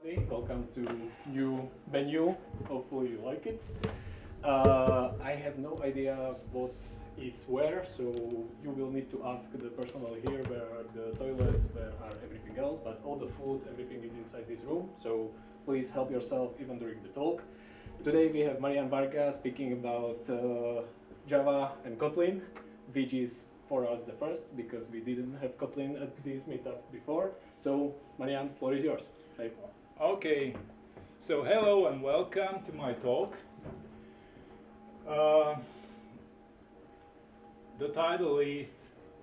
Welcome to new venue. Hopefully you like it. I have no idea what is where, so you will need to ask the personnel here where are the toilets, where are everything else, but all the food, everything is inside this room, so please help yourself even during the talk. Today we have Marián Varga speaking about Java and Kotlin, which is for us the first because we didn't have Kotlin at this meetup before. So Marián, floor is yours. Hey. Okay, so hello and welcome to my talk. Uh, the title is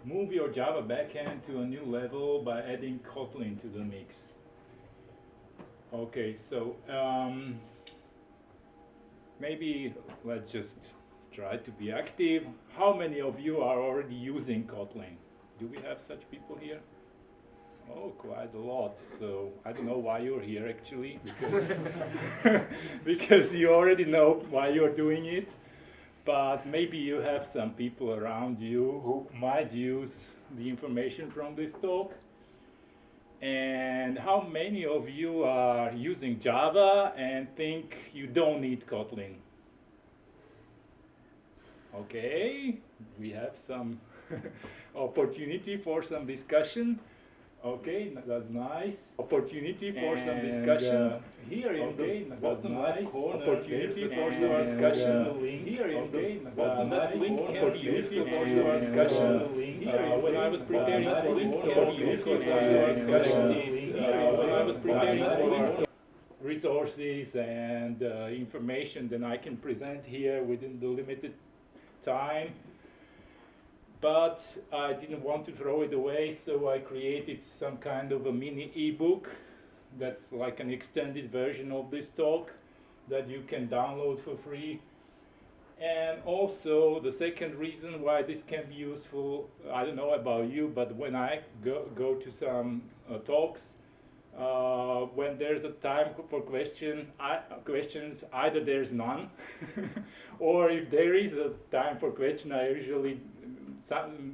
Move Your Java Backend to a New Level by Adding Kotlin to the Mix. Okay, so maybe let's just try to be active. How many of you are already using Kotlin? Do we have such people here? Oh, quite a lot. So I don't know why you're here actually, because because you already know why you're doing it. But maybe you have some people around you who might use the information from this talk. And how many of you are using Java and think you don't need Kotlin? Okay, we have some opportunity for some discussion. Okay, that's nice. Opportunity for some discussion. Here in the bottom left corner, opportunity for some discussion. Here in the bottom left link can be useful for some discussion. When I was preparing for this talk, when I was preparing for this talk, resources and information that I can present here within the limited time. But I didn't want to throw it away, so I created some kind of a mini ebook that's like an extended version of this talk that you can download for free. And also the second reason why this can be useful, I don't know about you, but when I go to some talks, when there's a time for questions, either there's none, or if there is a time for question, I usually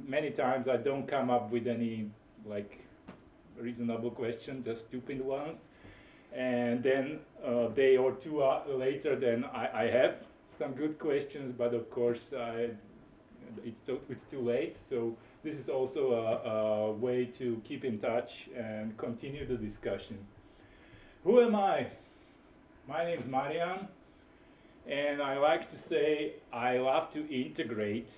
many times I don't come up with any like reasonable question, just stupid ones. And then a day or two later, then I have some good questions, but of course it's too late. So this is also a way to keep in touch and continue the discussion. Who am I? My name is Marián, and I like to say I love to integrate.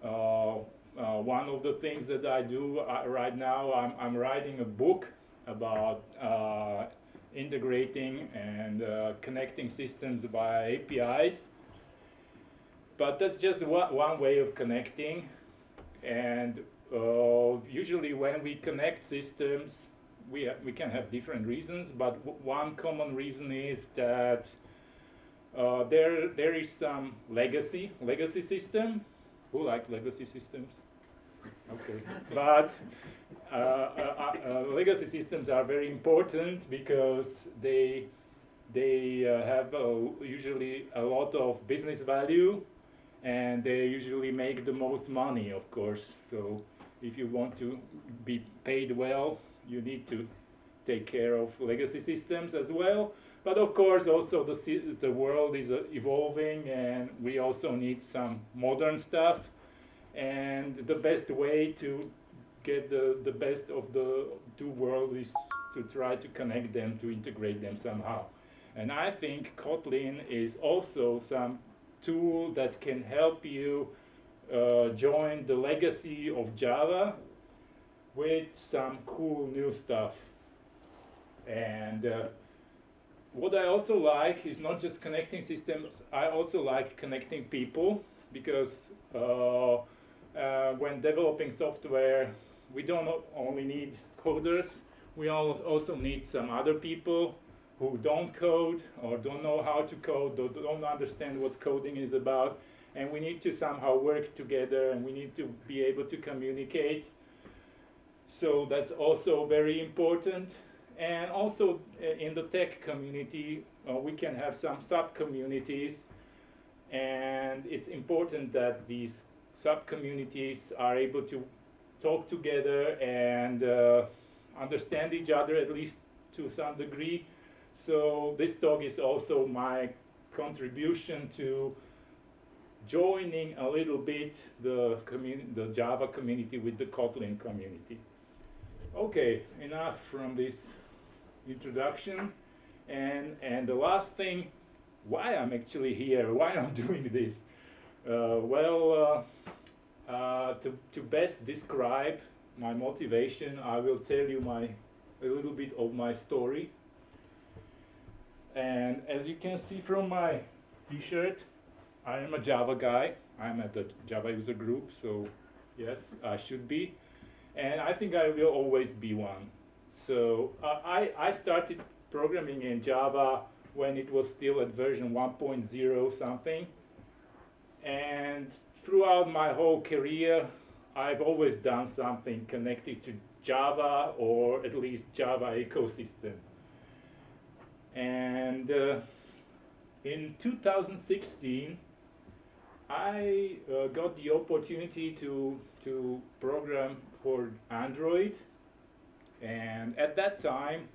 One of the things that I do right now, I'm writing a book about integrating and connecting systems via APIs. But that's just one way of connecting. And usually when we connect systems, we can have different reasons, but one common reason is that there is some legacy system. Who likes legacy systems? Okay, but legacy systems are very important because they have usually a lot of business value, and they usually make the most money, of course. So if you want to be paid well, you need to take care of legacy systems as well. But of course, also the world is evolving, and we also need some modern stuff. And the best way to get the best of the two worlds is to try to connect them, to integrate them somehow. And I think Kotlin is also some tool that can help you join the legacy of Java with some cool new stuff. And what I also like is not just connecting systems, I also like connecting people, because when developing software, we don't only need coders, we also need some other people who don't code or don't know how to code, or don't understand what coding is about, and we need to somehow work together, and we need to be able to communicate. So that's also very important. And also in the tech community, we can have some sub-communities, and it's important that these sub-communities are able to talk together and understand each other, at least to some degree, So this talk is also my contribution to joining a little bit the Java community with the Kotlin community. Okay, enough from this introduction. And the last thing, why I'm actually here, why I'm doing this. To best describe my motivation, I will tell you a little bit of my story. And as you can see from my t-shirt, I am a Java guy. I'm at the Java user group, so yes, I should be. And I think I will always be one. So I started programming in Java when it was still at version 1.0 something. And throughout my whole career, I've always done something connected to Java, or at least Java ecosystem. And in 2016, I got the opportunity to program for Android. And at that time,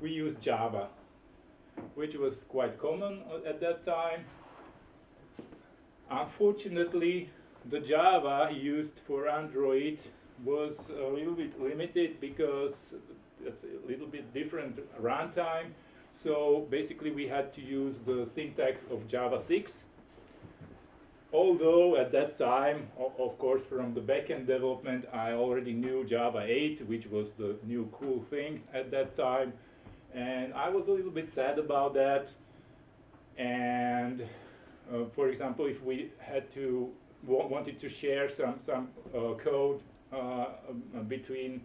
we used Java, which was quite common at that time. Unfortunately, the Java used for Android was a little bit limited because it's a little bit different runtime. So basically we had to use the syntax of Java 6. Although at that time, of course, from the backend development, I already knew Java 8, which was the new cool thing at that time. And I was a little bit sad about that. And for example, if we had to wanted to share some code between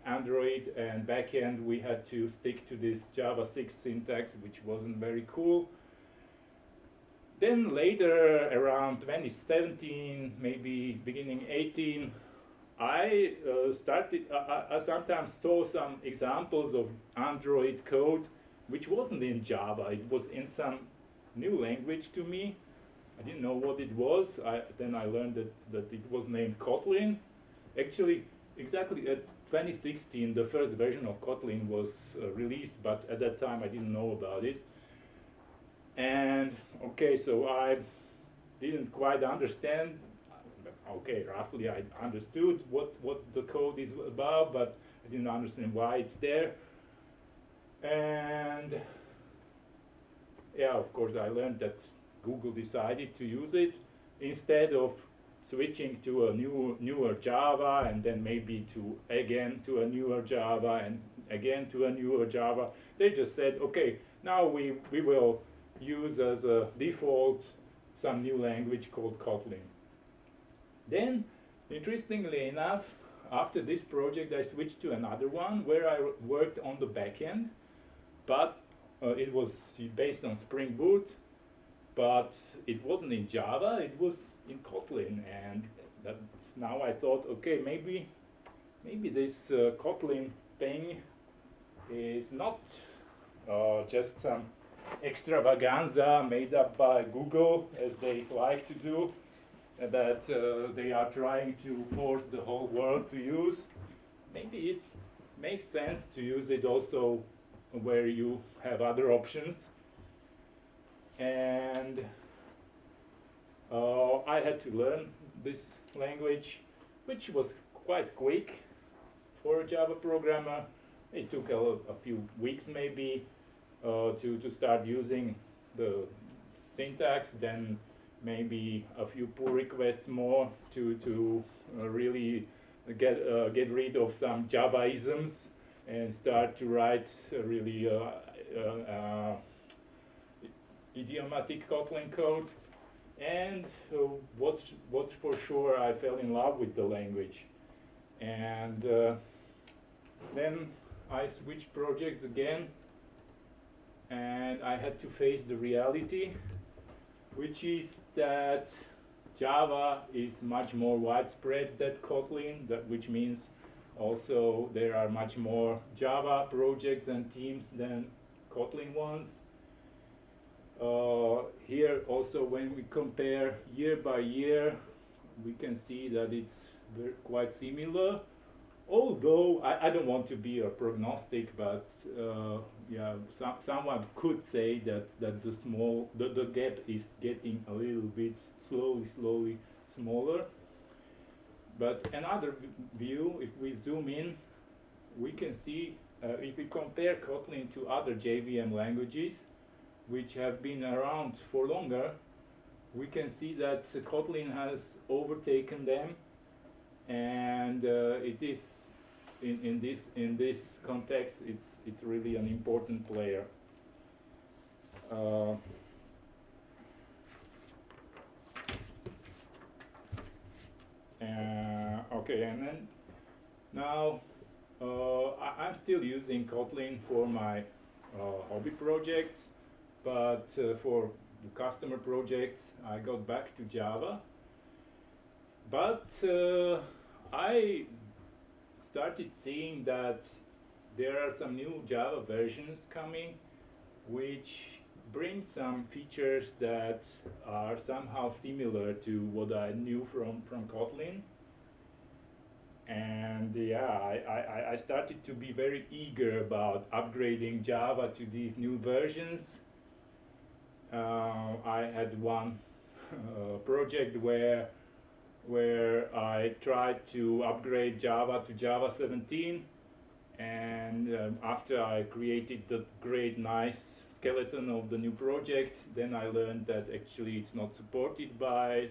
Android and backend, we had to stick to this Java 6 syntax, which wasn't very cool. Then later, around 2017, maybe beginning 18, I sometimes saw some examples of Android code which wasn't in Java. It was in some new language to me. I didn't know what it was. Then I learned that it was named Kotlin. Actually, exactly at 2016, the first version of Kotlin was released, but at that time I didn't know about it. And okay, so I didn't quite understand. Okay, roughly I understood what the code is about, but I didn't understand why it's there. And yeah, of course, I learned that Google decided to use it instead of switching to a newer Java, and then maybe again to a newer Java, and again to a newer Java. They just said, okay, now we will use as a default some new language called Kotlin. Then, interestingly enough, after this project, I switched to another one where I worked on the backend, but it was based on Spring Boot, but it wasn't in Java, it was in Kotlin. And now I thought, okay, maybe this Kotlin thing is not just some extravaganza made up by Google, as they like to do, that they are trying to force the whole world to use. Maybe it makes sense to use it also where you have other options. And I had to learn this language, which was quite quick for a Java programmer. It took a few weeks maybe to start using the syntax, then maybe a few pull requests more to really get rid of some Java-isms and start to write really idiomatic Kotlin code. And what's for sure, I fell in love with the language. And then I switched projects again, and I had to face the reality, which is that Java is much more widespread than Kotlin, which means also there are much more Java projects and teams than Kotlin ones. Here also, when we compare year by year, we can see that it's quite similar. Although I don't want to be a prognostic, but yeah, someone could say that the gap is getting a little bit slowly smaller. But another view, if we zoom in, we can see if we compare Kotlin to other JVM languages, which have been around for longer, we can see that Kotlin has overtaken them, and it is in this context, it's really an important player. Okay, and then now I'm still using Kotlin for my hobby projects, but for the customer projects I got back to Java. But I started seeing that there are some new Java versions coming which bring some features that are somehow similar to what I knew from Kotlin. And yeah, I started to be very eager about upgrading Java to these new versions. I had one project where I tried to upgrade Java to Java 17, and after I created the great nice skeleton of the new project, then I learned that actually it's not supported by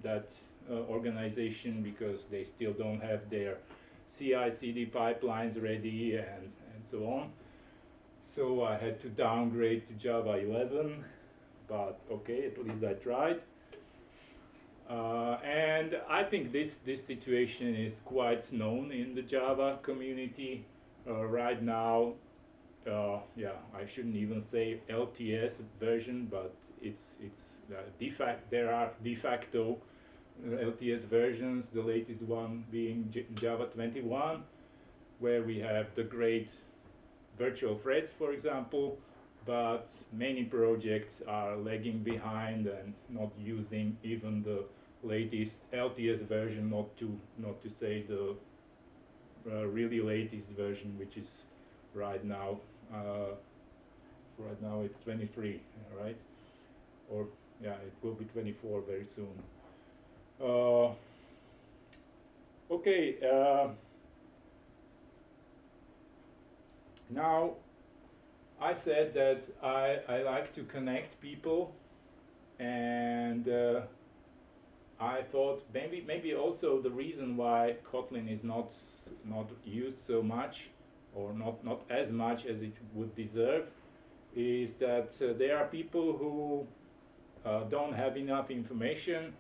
that organization because they still don't have their CI/CD pipelines ready and so on. So I had to downgrade to Java 11, but okay, at least I tried. And I think this situation is quite known in the Java community right now. Yeah, I shouldn't even say LTS version, but it's there are de facto LTS versions. The latest one being Java 21, where we have the great virtual threads, for example. But many projects are lagging behind and not using even the latest LTS version, not to say the really latest version, which is right now it's 23, right? Or yeah, it will be 24 very soon. Okay, now I said that I like to connect people, and I thought maybe also the reason why Kotlin is not used so much, or not as much as it would deserve, is that there are people who don't have enough information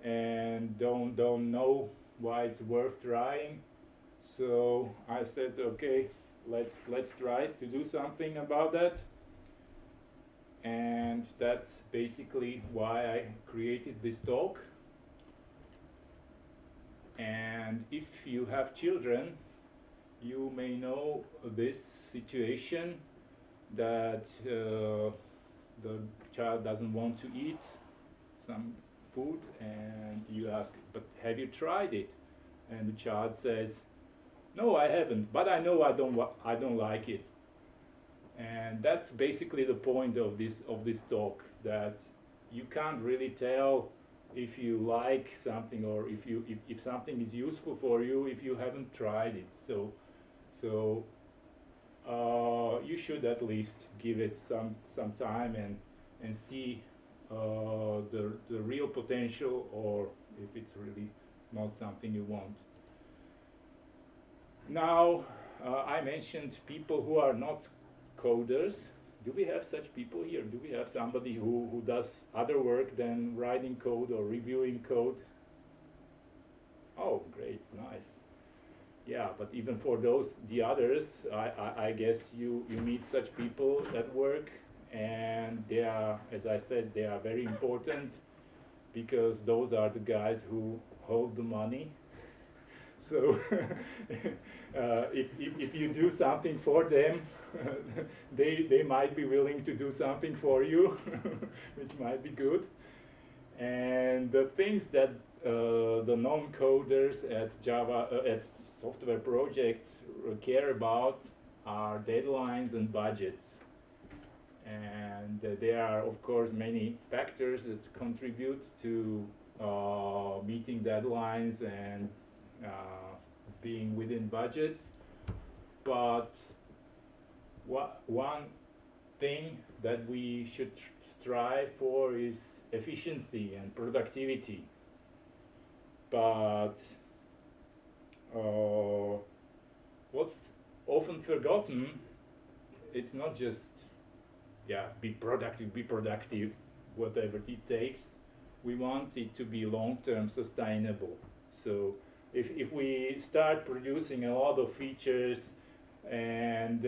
and don't know why it's worth trying. So I said, okay, let's try to do something about that. And that's basically why I created this talk. And if you have children, you may know this situation that the child doesn't want to eat some food, and you ask, but have you tried it? And the child says, no, I haven't, but I know I don't like it. And that's basically the point of this talk, that you can't really tell if you like something or if something is useful for you if you haven't tried it. So you should at least give it some time and see the real potential, or if it's really not something you want. Now I mentioned people who are not coders. Do we have such people here? Do we have somebody who does other work than writing code or reviewing code? Oh, great, nice. Yeah, but even for the others, I guess you meet such people at work, and they are, as I said, they are very important, because those are the guys who hold the money. So if you do something for them, they might be willing to do something for you, which might be good. And the things that the non-coders at software projects care about are deadlines and budgets. And there are, of course, many factors that contribute to meeting deadlines and being within budgets. But one thing that we should strive for is efficiency and productivity. But what's often forgotten, it's not just, yeah, be productive, whatever it takes. We want it to be long-term sustainable. So if we start producing a lot of features, and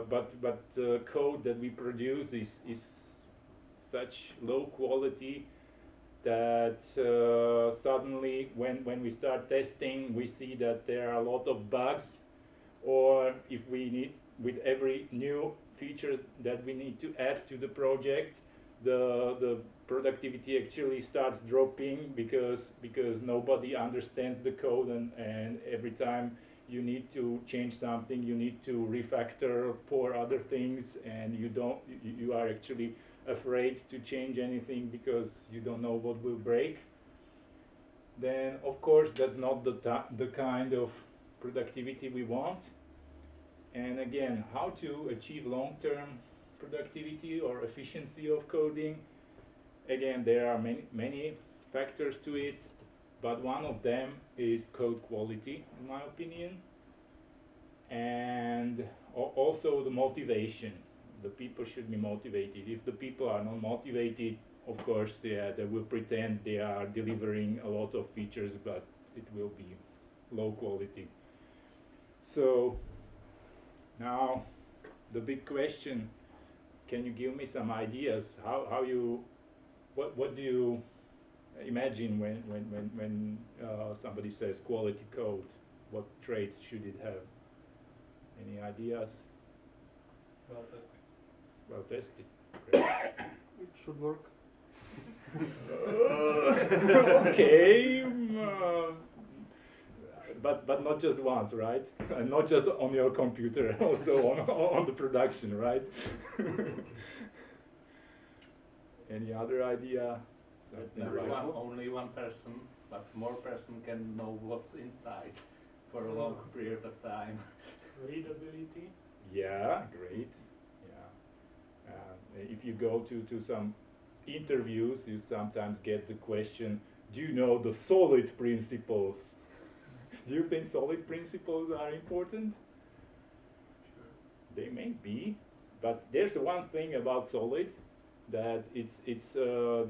but the code that we produce is such low quality that suddenly when we start testing, we see that there are a lot of bugs, or if we need, with every new feature that we need to add to the project, the productivity actually starts dropping because nobody understands the code, and every time you need to change something, you need to refactor 4 other things, and you are actually afraid to change anything because you don't know what will break. Then of course that's not the kind of productivity we want. And again, how to achieve long-term productivity or efficiency of coding? Again, there are many factors to it, but one of them is code quality, in my opinion, and also the motivation. The people should be motivated. If the people are not motivated, of course, yeah, they will pretend they are delivering a lot of features, but it will be low quality. So now the big question: can you give me some ideas? What do you imagine when somebody says quality code? What traits should it have? Any ideas? Well tested. Well tested. Great. It should work. Okay, but not just once, right? And not just on your computer, also on the production, right? Any other idea? Something like Only one person, but more person can know what's inside for a long period of time. Readability. Yeah, great. Yeah. If you go to some interviews, you sometimes get the question, do you know the solid principles? Do you think solid principles are important? Sure. They may be, but there's one thing about solid, that it's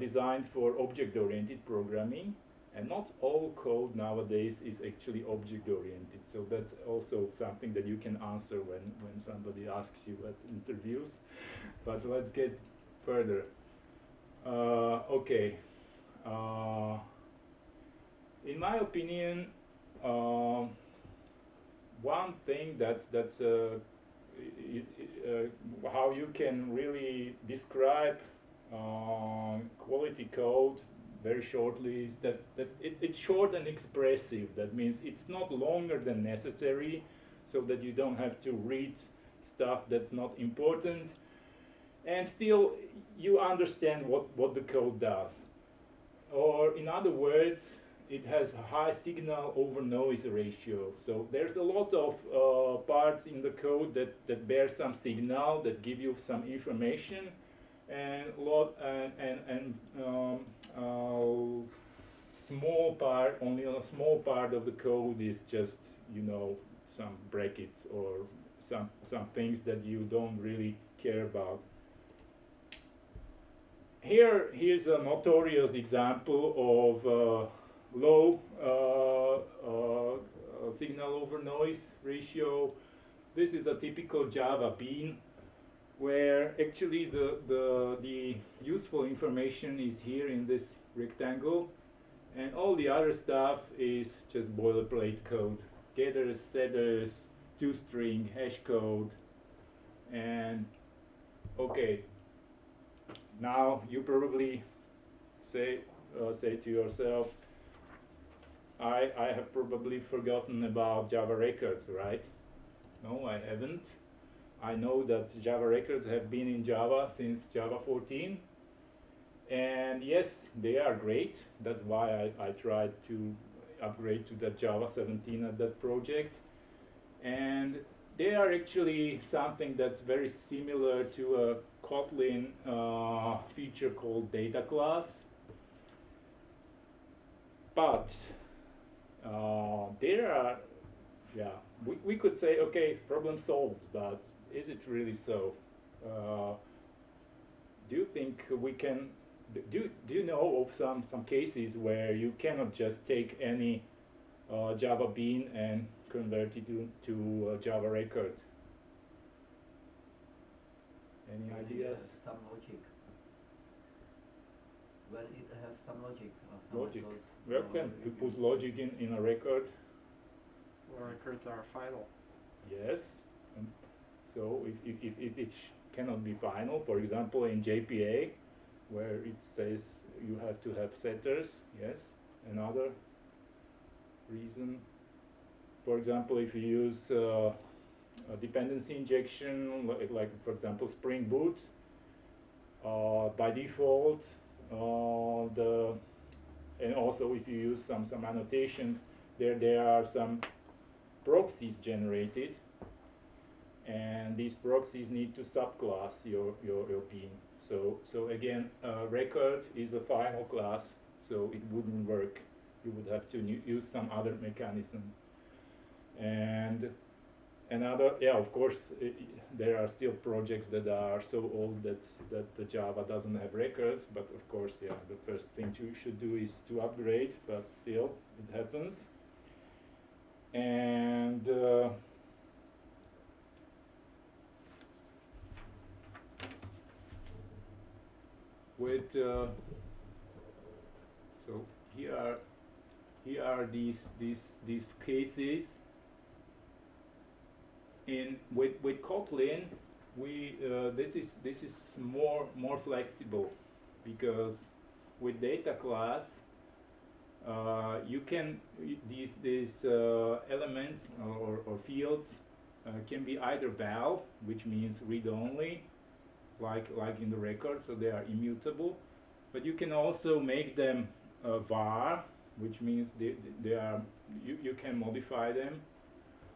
designed for object-oriented programming, and not all code nowadays is actually object-oriented. So that's also something that you can answer when somebody asks you at interviews. But let's get further. Okay. In my opinion, one thing that's how you can really describe quality code very shortly is that it's short and expressive. That means it's not longer than necessary, so that you don't have to read stuff that's not important, and still you understand what the code does. Or in other words, it has a high signal over noise ratio. So there's a lot of parts in the code that bear some signal, that give you some information, and only a small part of the code is just, you know, some brackets or some things that you don't really care about. Here's a notorious example of low signal over noise ratio. This is a typical Java bean, where actually the useful information is here in this rectangle, and all the other stuff is just boilerplate code. Getters, setters, toString, hash code, and okay. Now you probably say to yourself, I have probably forgotten about Java records, right? No, I haven't. I know that Java records have been in Java since Java 14. And yes, they are great. That's why I tried to upgrade to the Java 17 at that project. And they are actually something that's very similar to a Kotlin feature called data class. But there are, yeah, we could say, okay, problem solved, but is it really so? Do you think we can, do you know of some cases where you cannot just take any Java bean and convert it to a Java record? Any ideas? Some logic. When it have some logic. Some Logic. methods, Where can you put logic in a record? Records are final. Yes. So if it cannot be final, for example, in JPA, where it says you have to have setters, yes. Another reason, for example, if you use a dependency injection, like for example Spring Boot, by default, and also if you use some annotations, there are some proxies generated, and these proxies need to subclass your bean. So again, record is a final class, so it wouldn't work. You would have to use some other mechanism. And another, yeah, of course, there are still projects that are so old that the Java doesn't have records, but of course, yeah, the first thing you should do is to upgrade, but still, it happens. And with so here are these cases. With Kotlin, we this is more flexible, because with data class you can these elements or fields can be either val, which means read only, like in the record, so they are immutable, but you can also make them var, which means they are you can modify them.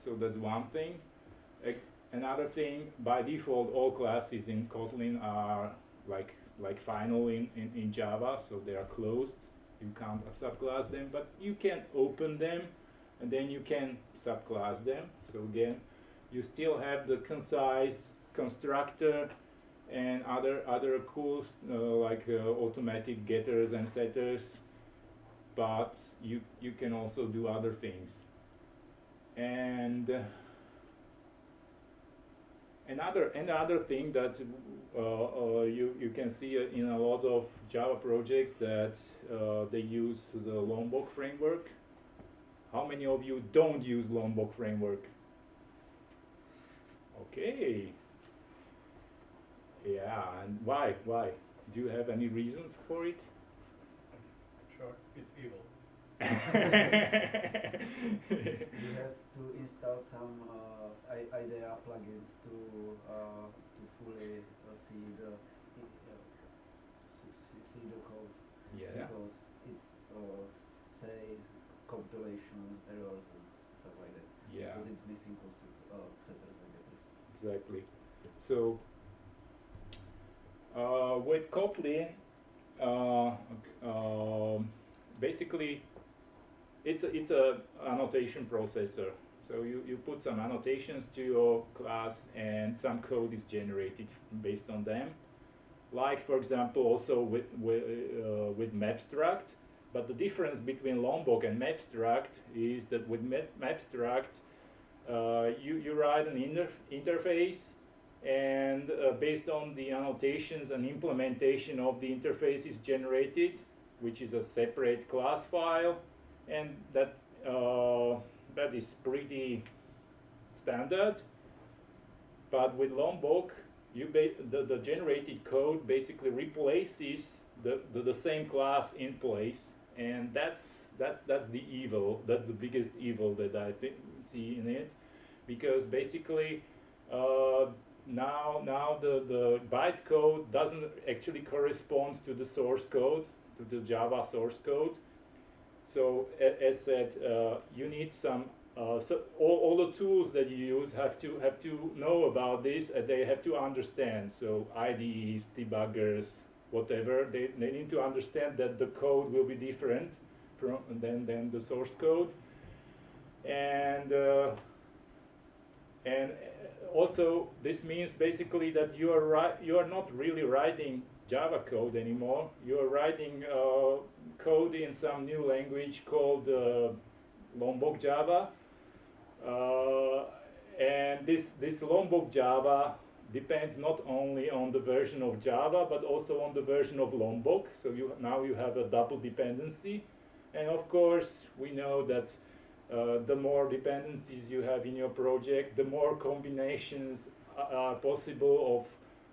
So that's one thing. Another thing, by default, all classes in Kotlin are like final in Java, so they are closed. You can't subclass them, but you can open them, and then you can subclass them. So again, you still have the concise constructor and other cool like automatic getters and setters, but you can also do other things. And another thing that you can see in a lot of Java projects, that they use the Lombok framework. How many of you don't use Lombok framework? Okay. Yeah, and why? Do you have any reasons for it? Short, it's evil. You have to install some IDEA plugins to fully see the code. Yeah. Because it's says compilation errors and stuff like that. Yeah. Because it's missing setters and getters. Exactly. So with Kotlin, basically, it's a annotation processor. So you put some annotations to your class, and some code is generated based on them. Like, for example, also with Mapstruct. But the difference between Lombok and Mapstruct is that with Mapstruct, you write an interface, and based on the annotations, an implementation of the interface is generated, which is a separate class file, and that is pretty standard. But with Lombok, the generated code basically replaces the same class in place, and that's the evil. That's the biggest evil that I see in it, because basically now the bytecode doesn't actually correspond to the source code, to the Java source code. So as said, you need some. So all the tools that you use have to know about this, and they have to understand. So IDEs, debuggers, whatever, they need to understand that the code will be different than the source code, and also this means basically that you are not really writing Java code anymore. You are writing code in some new language called Lombok Java, and this Lombok Java depends not only on the version of Java but also on the version of Lombok. So now you have a double dependency, and of course we know that the more dependencies you have in your project, the more combinations are possible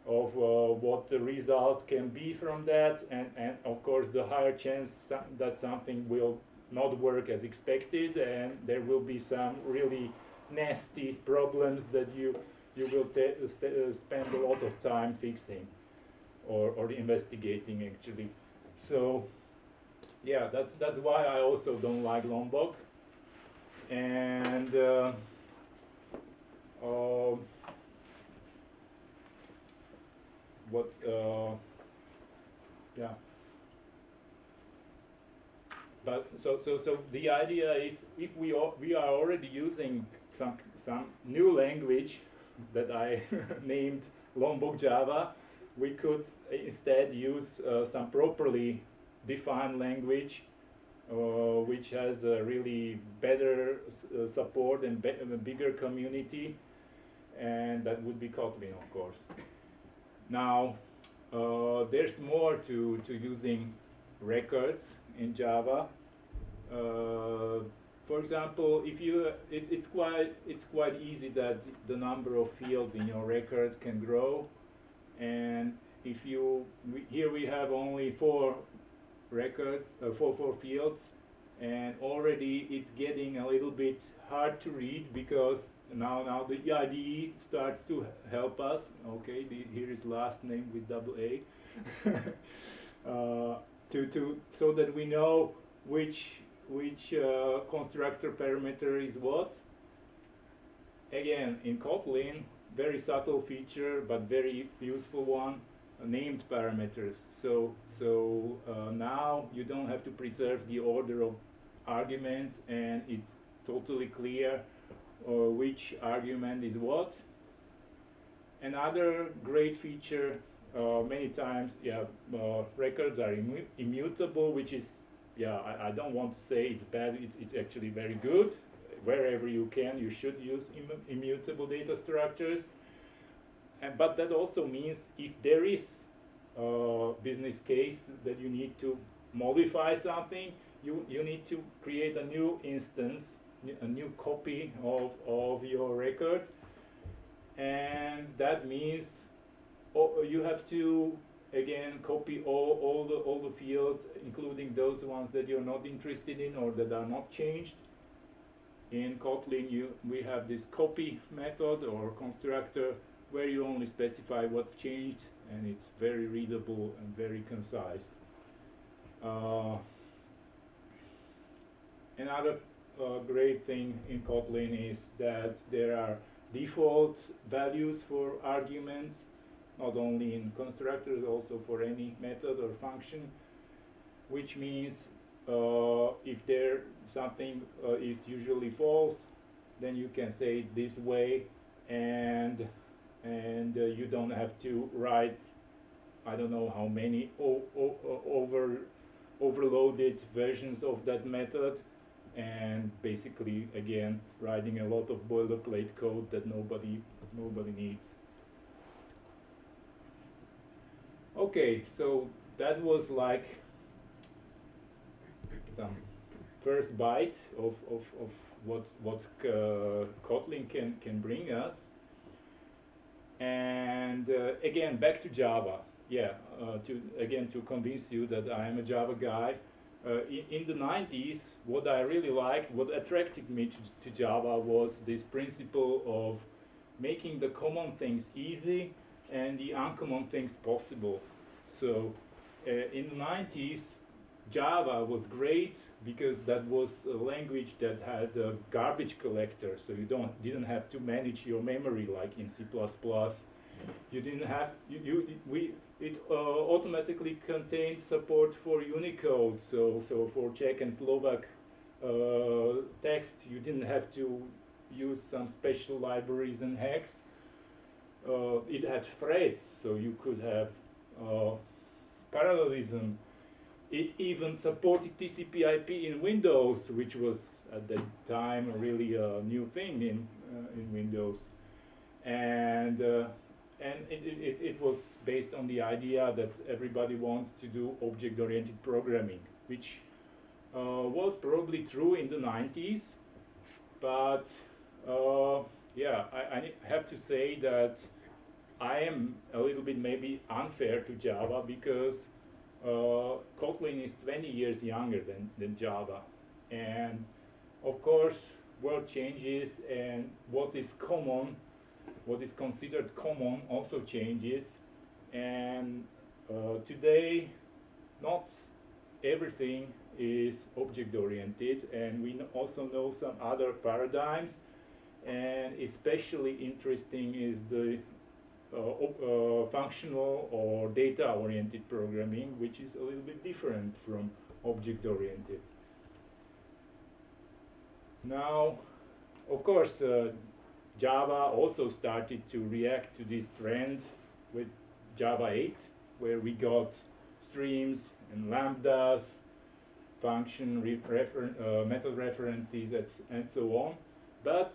of what the result can be from that, and of course the higher chance that something will not work as expected, and there will be some really nasty problems that you will spend a lot of time fixing or investigating actually. So yeah, that's why I also don't like Lombok. And yeah, but so the idea is, if we are already using some new language that I named Lombok Java, we could instead use some properly defined language which has a really better support and a bigger community, and that would be Kotlin, of course. Now there's more to using records in Java. For example, if you it's quite easy that the number of fields in your record can grow, and if here we have only 4 records, 4 fields, and already it's getting a little bit hard to read, because now the IDE starts to help us. Okay, here is last name with double A, so that we know which constructor parameter is what. Again, in Kotlin, very subtle feature but very useful one. Named parameters. So now you don't have to preserve the order of arguments, and it's totally clear which argument is what. Another great feature, many times, records are immutable, which is, I don't want to say it's bad. It's actually very good. Wherever you can, you should use immutable data structures. But that also means, if there is a business case that you need to modify something, you need to create a new instance, a new copy of your record, and that means you have to again copy all the fields, including those ones that you're not interested in or that are not changed. In Kotlin, we have this copy method or constructor, where you only specify what's changed, and it's very readable and very concise. Another great thing in Kotlin is that there are default values for arguments, not only in constructors, also for any method or function, which means if something is usually false, then you can say it this way, and you don't have to write, I don't know how many overloaded versions of that method, and basically again writing a lot of boilerplate code that nobody needs. Okay, so that was like some first bite of what Kotlin can bring us. And again, back to Java. To convince you that I am a Java guy, in the 90s, what I really liked, what attracted me to Java was this principle of making the common things easy and the uncommon things possible. So in the 90s, Java was great because that was a language that had a garbage collector, so you didn't have to manage your memory like in C++. You didn't have it automatically contained support for Unicode, so for Czech and Slovak text you didn't have to use some special libraries and hex. It had threads, so you could have parallelism. It even supported TCP/IP in Windows, which was at that time really a new thing in Windows, and it was based on the idea that everybody wants to do object-oriented programming, which was probably true in the 90s, but yeah, I have to say that I am a little bit maybe unfair to Java because Kotlin is 20 years younger than Java, and of course world changes, and what is considered common also changes, and today not everything is object-oriented, and we also know some other paradigms, and especially interesting is the functional or data-oriented programming, which is a little bit different from object-oriented. Now, of course, Java also started to react to this trend with Java 8, where we got streams and lambdas, function method references, and so on. But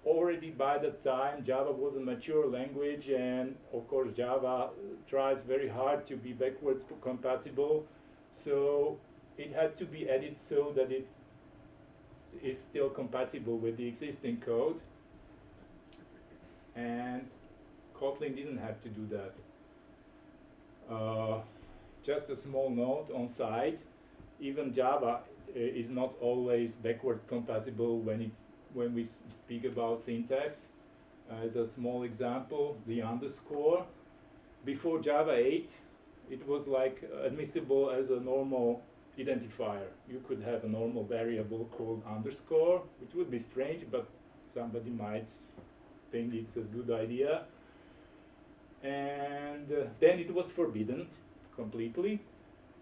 already by that time, Java was a mature language, and of course Java tries very hard to be backwards compatible, so it had to be added so that it is still compatible with the existing code, and Kotlin didn't have to do that. Just a small note on side, even Java is not always backward compatible when we speak about syntax. As a small example, the underscore. Before Java 8, it was like admissible as a normal identifier. You could have a normal variable called underscore, which would be strange, but somebody might think it's a good idea. And then it was forbidden completely.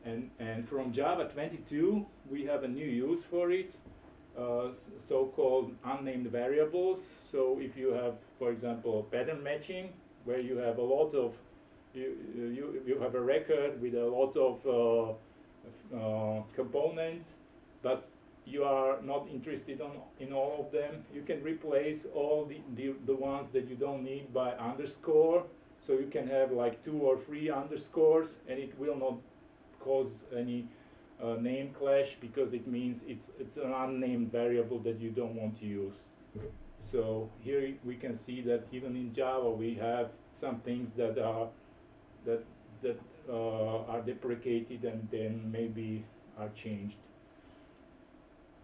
And from Java 22, we have a new use for it, so-called unnamed variables. So if you have, for example, pattern matching, where you have a lot of, you have a record with a lot of components, but you are not interested in all of them, you can replace all the ones that you don't need by underscore. So you can have like 2 or 3 underscores, and it will not cause any name clash, because it means it's an unnamed variable that you don't want to use. So here we can see that even in Java we have some things that are deprecated and then maybe are changed.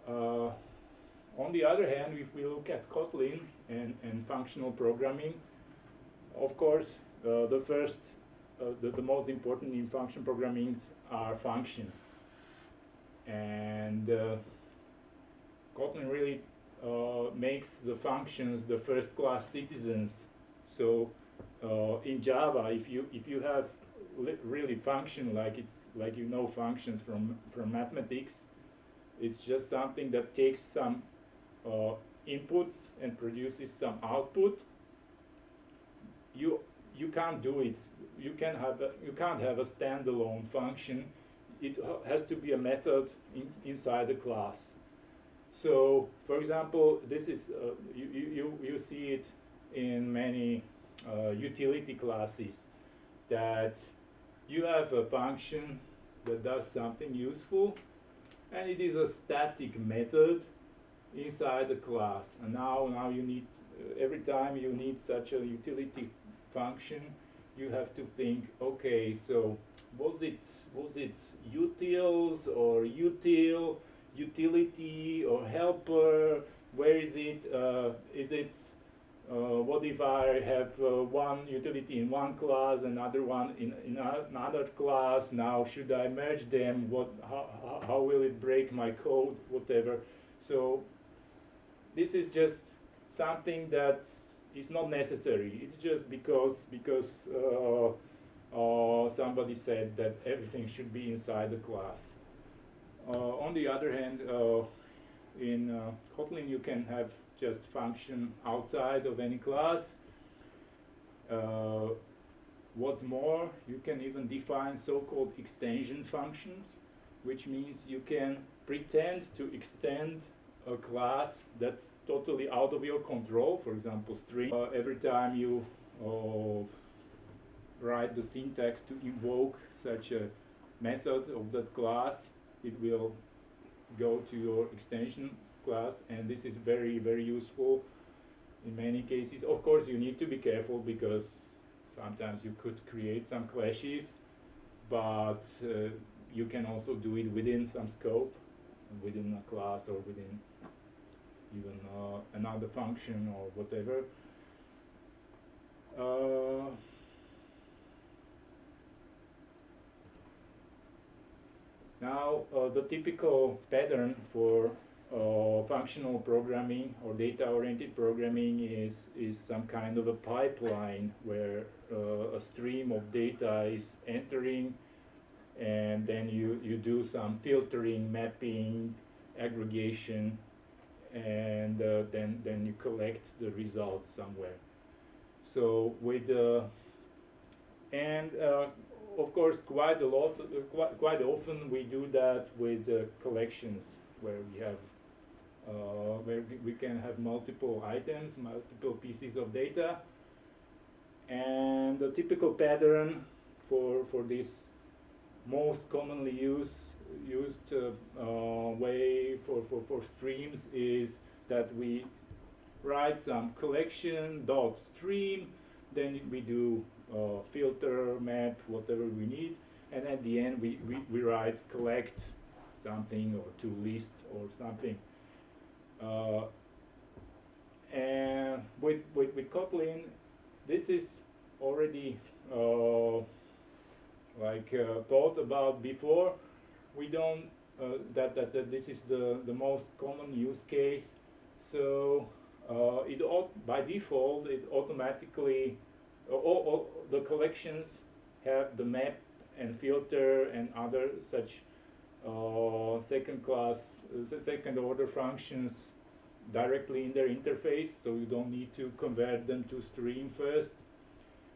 On the other hand, if we look at Kotlin and functional programming, of course, the most important in function programming are functions. And Kotlin really makes the functions the first-class citizens. So in Java, if you have really function like you know functions from mathematics, it's just something that takes some inputs and produces some output. You can't do it. You can't have a standalone function. It has to be a method inside a class. So, for example, this is you see it in many utility classes, that you have a function that does something useful, and it is a static method inside the class. And now you need every time you need such a utility function, you have to think, okay, so was it utils or util, utility or helper? Where is it? Is it what if I have one utility in one class, another one in another class? Now should I merge them? How will it break my code? Whatever. So this is just something that is not necessary. It's just because somebody said that everything should be inside the class. On the other hand, in Kotlin you can have just function outside of any class. What's more, you can even define so-called extension functions, which means you can pretend to extend a class that's totally out of your control, for example string. Every time you write the syntax to invoke such a method of that class, it will go to your extension class, and this is very, very useful in many cases. Of course, you need to be careful because sometimes you could create some clashes, but you can also do it within some scope, within a class or within even another function or whatever. Now, the typical pattern for functional programming or data-oriented programming is some kind of a pipeline where a stream of data is entering, and then you do some filtering, mapping, aggregation, and then you collect the results somewhere. So with of course, quite often we do that with collections where we have where we can have multiple items, multiple pieces of data, and the typical pattern for this most commonly used way for streams is that we write some collection dot stream, then we do filter, map, whatever we need, and at the end we write collect something or to list or something. And with Kotlin, this is already thought about before. We don't that this is the most common use case. So by default it automatically all the collections have the map and filter and other such second order functions directly in their interface, so you don't need to convert them to stream first.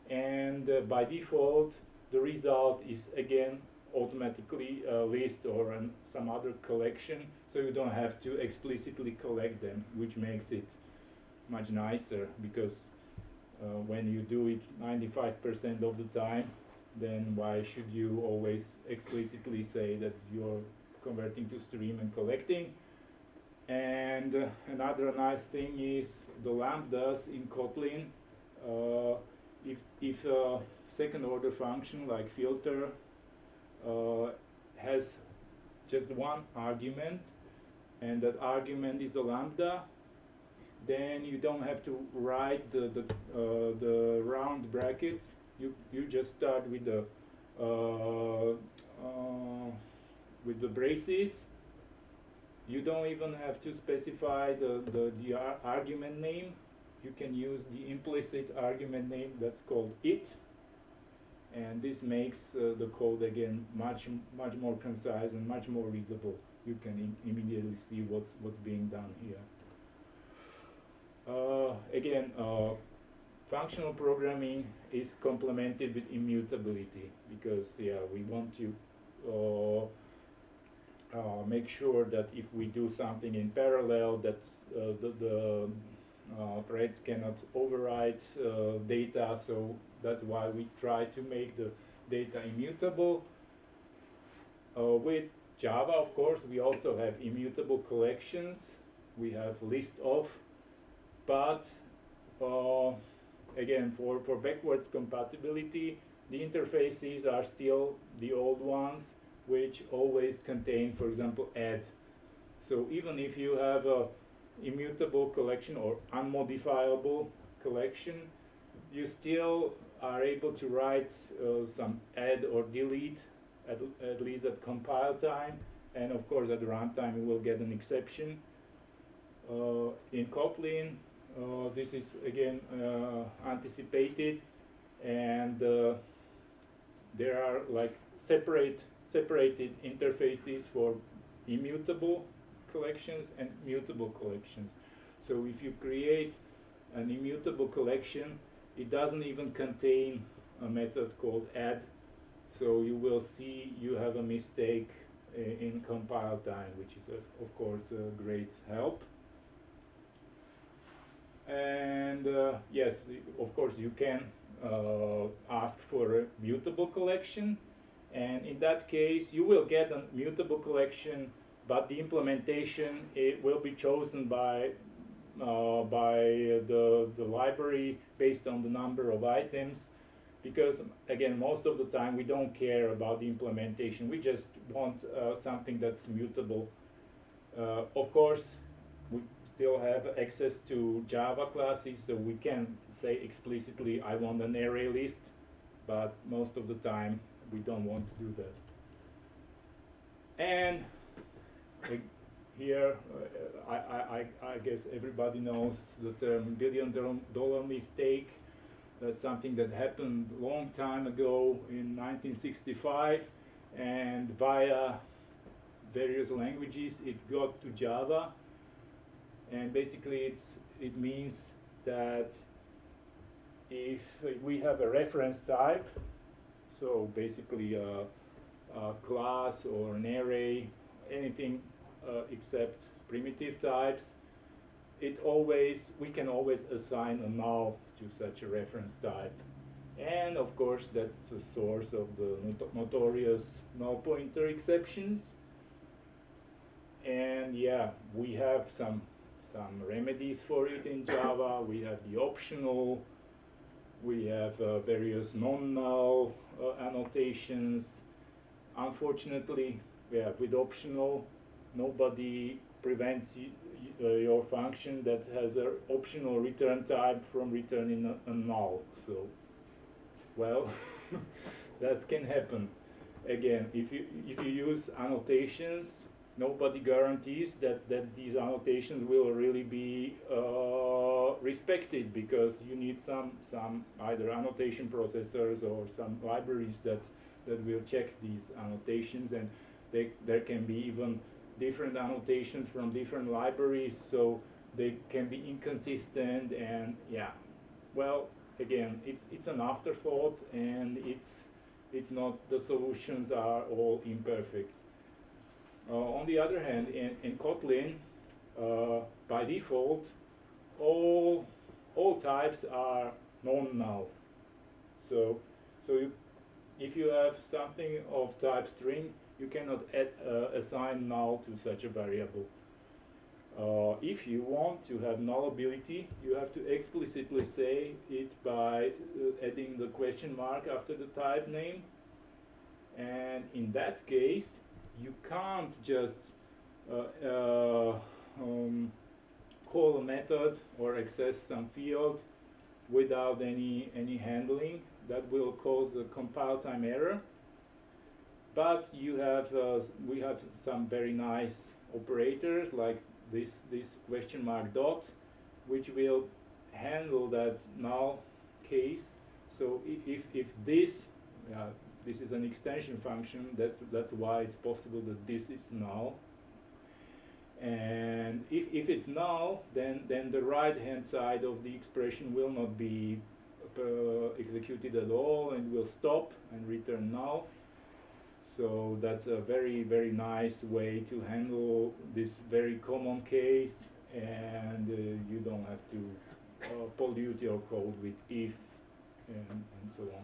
And by default the result is again automatically a list or some other collection, so you don't have to explicitly collect them, which makes it much nicer, because when you do it 95% of the time, then why should you always explicitly say that you're converting to stream and collecting? And another nice thing is the lambdas in Kotlin. If a second order function like filter has just one argument, and that argument is a lambda, then you don't have to write the round brackets. You just start with the braces. You don't even have to specify the argument name. You can use the implicit argument name that's called it, and this makes the code again much more concise and much more readable. You can immediately see what's being done here. Again, functional programming is complemented with immutability, because we want to make sure that if we do something in parallel, that the threads cannot overwrite data. So that's why we try to make the data immutable. With Java, of course, we also have immutable collections. We have list of, but again, for backwards compatibility, the interfaces are still the old ones, which always contain, for example, add. So even if you have a immutable collection or unmodifiable collection, you still are able to write some add or delete at least at compile time, and of course at runtime you will get an exception. In Kotlin, this is again anticipated, and there are like separated interfaces for immutable collections and mutable collections. So if you create an immutable collection, it doesn't even contain a method called add, so you will see you have a mistake in compile time, which is of course a great help. And yes, of course you can ask for a mutable collection, and in that case you will get a mutable collection, but the implementation it will be chosen by the library based on the number of items, because again most of the time we don't care about the implementation, we just want something that's mutable. Of course we still have access to Java classes, so we can say explicitly I want an array list, but most of the time we don't want to do that. And here I guess everybody knows the term $1 billion mistake. That's something that happened a long time ago in 1965, and via various languages it got to Java. And basically it means that if we have a reference type, so basically a class or an array, anything except primitive types, we can always assign a null to such a reference type. And of course that's the source of the notorious null pointer exceptions. And yeah, we have some remedies for it in Java. We have the optional, we have various non-null annotations. Unfortunately, yeah, with optional, nobody prevents your function that has an optional return type from returning a null. So, well, that can happen. Again, if you use annotations, nobody guarantees that these annotations will really be respected, because you need some either annotation processors or some libraries that will check these annotations, and there can be even different annotations from different libraries, so they can be inconsistent. And yeah, well, again, it's an afterthought, and it's not, the solutions are all imperfect. On the other hand, in Kotlin, by default, all types are non-null. So if you have something of type string, you cannot assign null to such a variable. If you want to have nullability, you have to explicitly say it by adding the question mark after the type name. And in that case, you can't just call a method or access some field without any handling. That will cause a compile time error. But you have we have some very nice operators like this question mark dot, which will handle that null case. So if this this is an extension function, that's why it's possible that this is null. And if it's null, then the right hand side of the expression will not be executed at all, and will stop and return null. So that's a very, very nice way to handle this very common case, and you don't have to pollute your code with if and so on.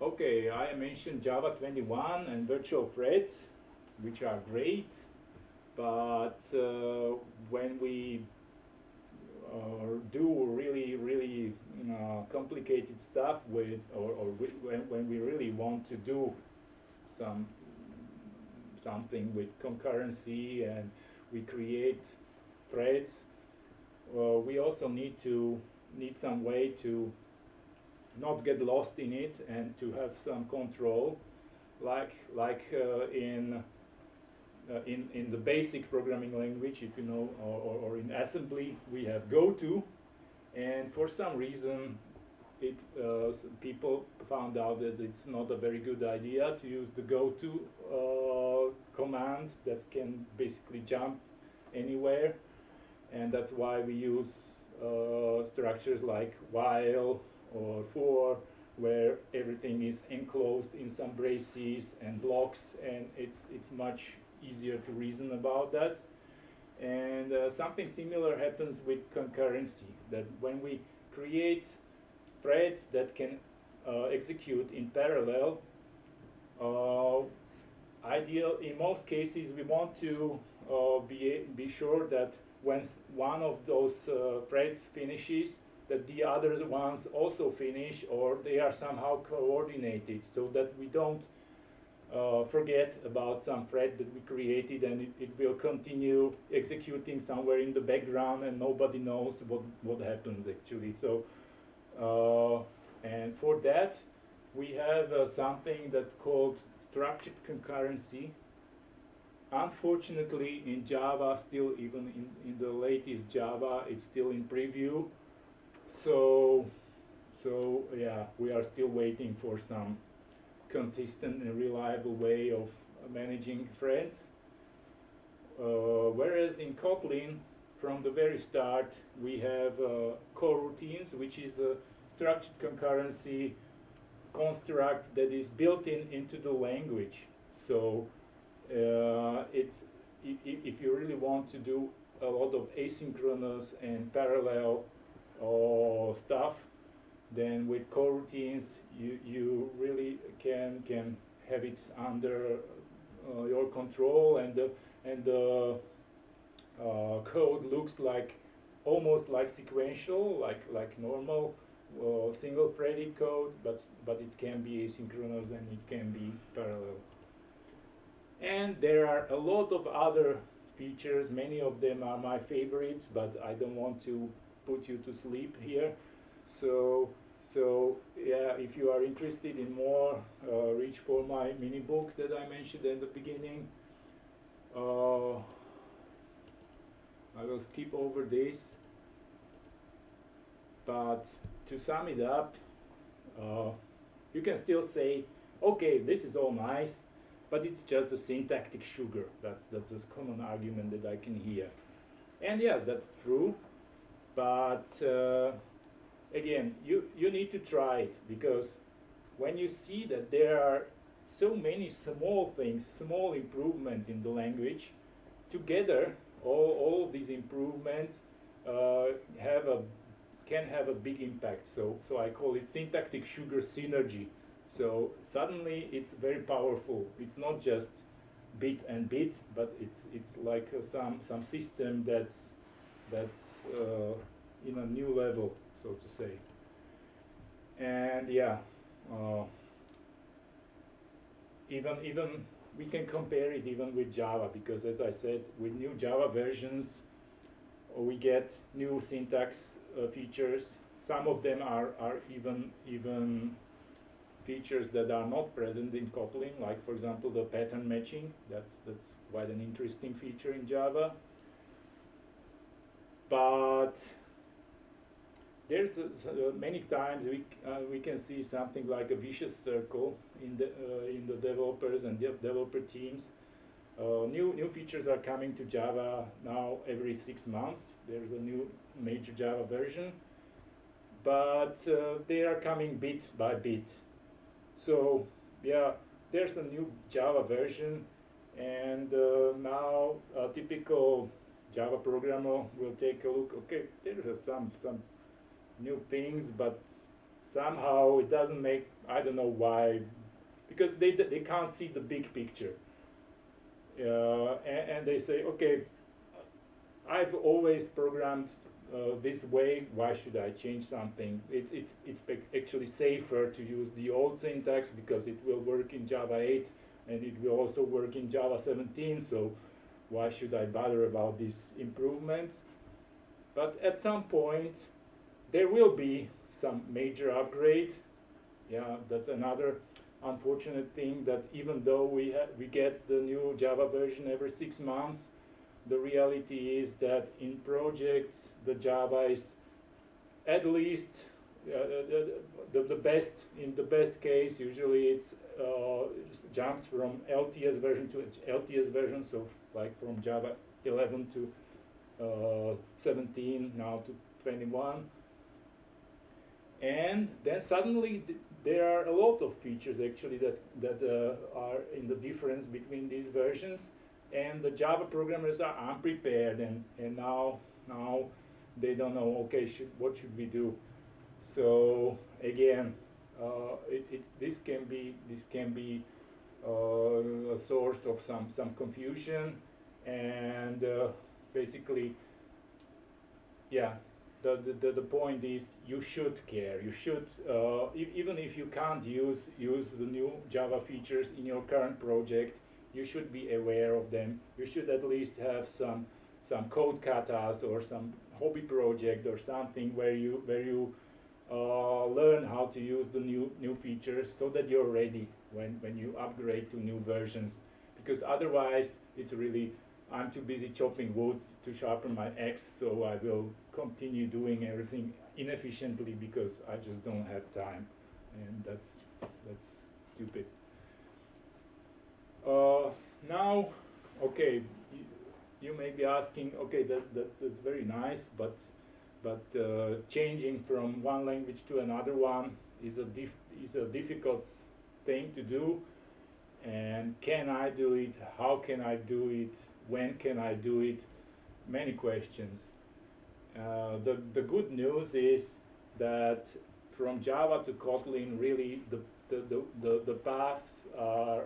Okay, I mentioned Java 21 and virtual threads, which are great, but when we do really complicated stuff with, when we really want to do something with concurrency and we create threads, we also need some way to not get lost in it and to have some control, like in the basic programming language, if you know, or in assembly, we have goto, and for some reason, people found out that it's not a very good idea to use the goto command that can basically jump anywhere, and that's why we use structures like while or for, where everything is enclosed in some braces and blocks, and it's much easier to reason about that. And something similar happens with concurrency, that when we create threads that can execute in parallel, in most cases we want to be sure that when one of those threads finishes, that the other ones also finish, or they are somehow coordinated, so that we don't forget about some thread that we created, and it will continue executing somewhere in the background and nobody knows what happens actually. So and for that we have something that's called structured concurrency. Unfortunately, in Java, still even in the latest Java, it's still in preview. So yeah, we are still waiting for some consistent and reliable way of managing threads. Whereas in Kotlin, from the very start, we have coroutines, which is a structured concurrency construct that is built into the language. So if you really want to do a lot of asynchronous and parallel stuff, then with coroutines you really can have it under your control, and the code looks almost like sequential, like normal single-threaded code, but it can be asynchronous and it can be parallel. And there are a lot of other features. Many of them are my favorites, but I don't want to put you to sleep here. So yeah, if you are interested in more, reach for my mini book that I mentioned at the beginning. I will skip over this, but to sum it up, you can still say, okay, this is all nice, but it's just a syntactic sugar. That's a common argument that I can hear. And yeah, that's true, but again, you need to try it, because when you see that there are so many small things, small improvements in the language, together all of these improvements can have a big impact. So I call it syntactic sugar synergy. So suddenly it's very powerful. It's not just bit and bit, but it's like some system that's in a new level, so to say. And yeah, even we can compare it even with Java, because as I said, with new Java versions, we get new syntax features. Some of them are even features that are not present in Kotlin, like for example the pattern matching. That's quite an interesting feature in Java. But there's many times we can see something like a vicious circle in the developers and developer teams. New features are coming to Java now every 6 months. There's a new major Java version, but they are coming bit by bit. So yeah, there's a new Java version, and now a typical Java programmer will take a look. Okay, there are some new things, but somehow it doesn't make, I don't know why, because they can't see the big picture. And they say, okay, I've always programmed this way, why should I change something? It's actually safer to use the old syntax because it will work in Java 8 and it will also work in Java 17, so why should I bother about these improvements? But at some point there will be some major upgrade. Yeah, that's another unfortunate thing, that even though we get the new Java version every 6 months, the reality is that in projects the Java is at least the best, in the best case usually it's jumps from LTS version to LTS version, so like from Java 11 to 17, now to 21, and then suddenly there are a lot of features actually that are in the difference between these versions, and the Java programmers are unprepared, and now they don't know, okay, what should we do? So again, this can be a source of some confusion, and basically, yeah. The point is, you should care. You should, even if you can't use the new Java features in your current project, you should be aware of them. You should at least have some code katas or some hobby project or something where you learn how to use the new features, so that you're ready when you upgrade to new versions. Because otherwise, it's really, I'm too busy chopping woods to sharpen my axe, so I will continue doing everything inefficiently because I just don't have time, and that's stupid. Now, okay, you may be asking, okay, that's very nice, but changing from one language to another one is a difficult thing to do, and can I do it? How can I do it? When can I do it? Many questions. The good news is that from Java to Kotlin, really the paths are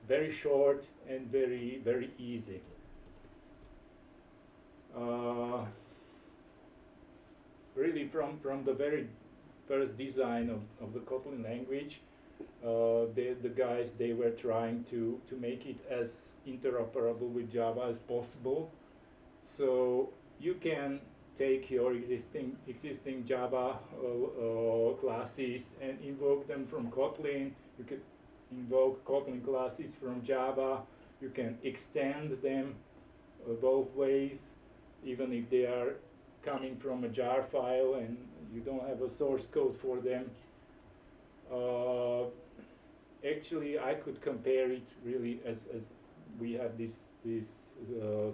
very short and very easy. Really, from the very first design of the Kotlin language, the guys, they were trying to make it as interoperable with Java as possible. So you can take your existing Java classes and invoke them from Kotlin. You can invoke Kotlin classes from Java. You can extend them both ways, even if they are coming from a jar file and you don't have a source code for them. Actually, I could compare it really as we have this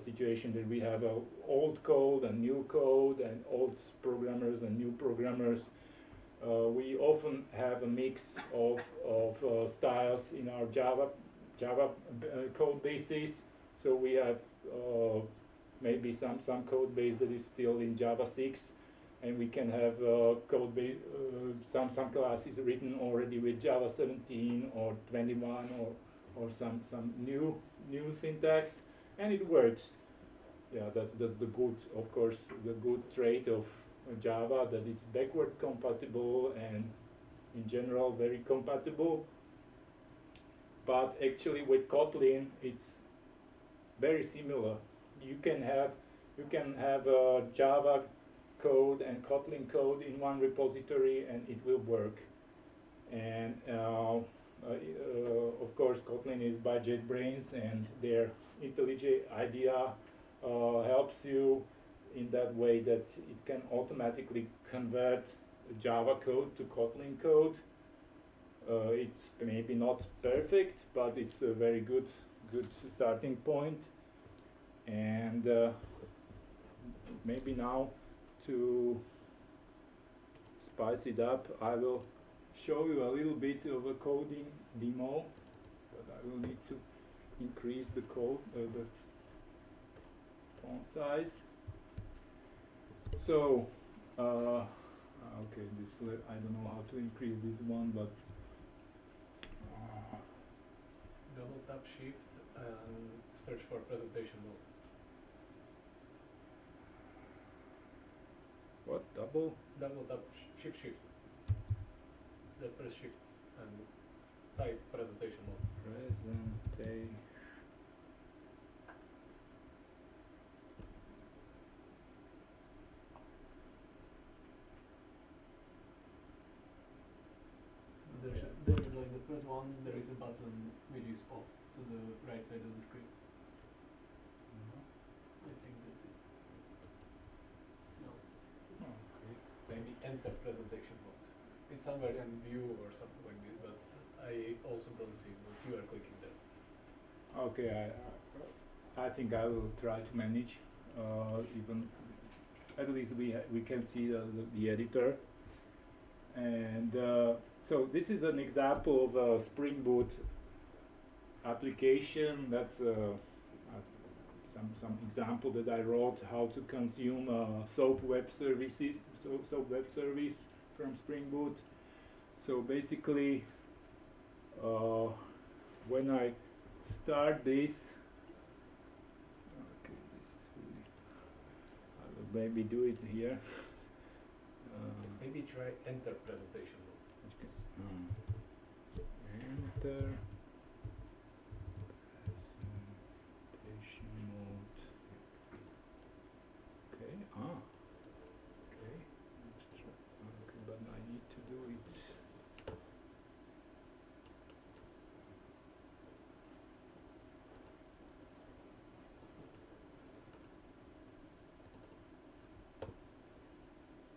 situation that we have old code and new code, and old programmers and new programmers. We often have a mix of styles in our Java code bases. So we have maybe some code base that is still in Java 6, and we can have code base, some classes written already with Java 17 or 21 or some new syntax, and it works. Yeah, that's the good, of course, the good trait of Java, that it's backward compatible and in general very compatible. But actually with Kotlin, it's very similar. You can have Java code and Kotlin code in one repository, and it will work. And of course, Kotlin is by JetBrains, and their IntelliJ IDEA helps you in that way that it can automatically convert Java code to Kotlin code. It's maybe not perfect, but it's a very good starting point. And maybe now, to spice it up, I will show you a little bit of a coding demo, but I will need to increase the code, the font size. So, okay, I don't know how to increase this one, but Double tap shift and search for presentation mode. What, double? Double tap shift. Just press shift and type presentation mode. Presentation. There is like the first one, there is a button which is off to the right side of the screen. I think that's it. No. Okay. Maybe enter presentation mode. It's somewhere in view or something like this, but I also don't see what you are clicking there. Okay, I think I will try to manage. Even at least we can see the editor. And so this is an example of a Spring Boot application. That's some example that I wrote how to consume SOAP web services, SOAP web service from Spring Boot. So basically, when I start this, okay, this is really, I will maybe do it here. Maybe try enter presentation mode. Okay. Enter presentation mode. Okay. Okay. Let's try. Okay, but I need to do it.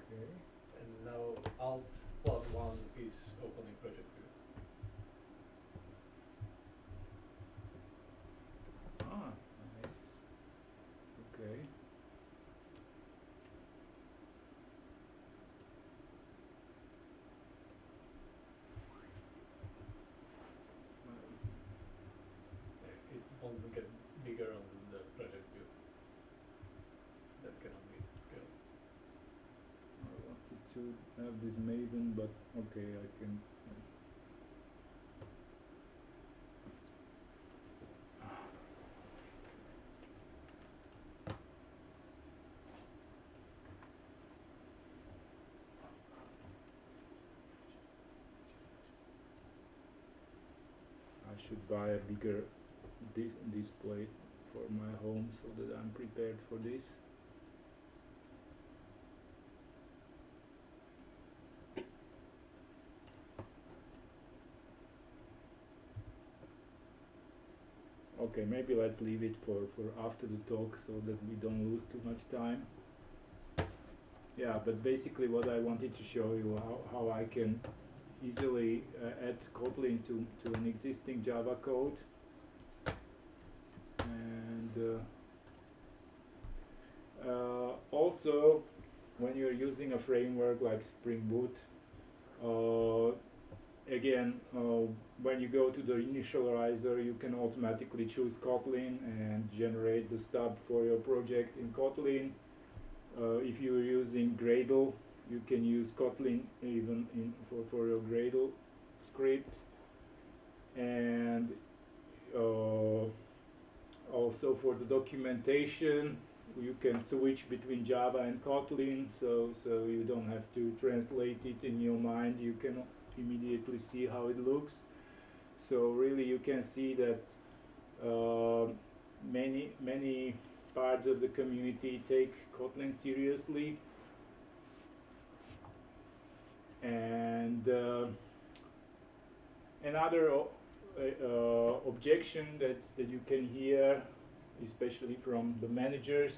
Okay. And now Alt+1 is opening project view. Nice. Okay. It won't get bigger on the project view. That cannot be scaled. I wanted to have this Maven, but okay, I can. Yes. I should buy a bigger display for my home so that I'm prepared for this. Okay, maybe let's leave it for after the talk so that we don't lose too much time. Yeah, but basically what I wanted to show you how I can easily add Kotlin to an existing Java code. And also, when you're using a framework like Spring Boot, again, when you go to the initializer, you can automatically choose Kotlin and generate the stub for your project in Kotlin. If you're using Gradle, you can use Kotlin even for your Gradle script. And also for the documentation, you can switch between Java and Kotlin, so you don't have to translate it in your mind. You can immediately see how it looks. So really you can see that many parts of the community take Kotlin seriously. And another objection that you can hear, especially from the managers,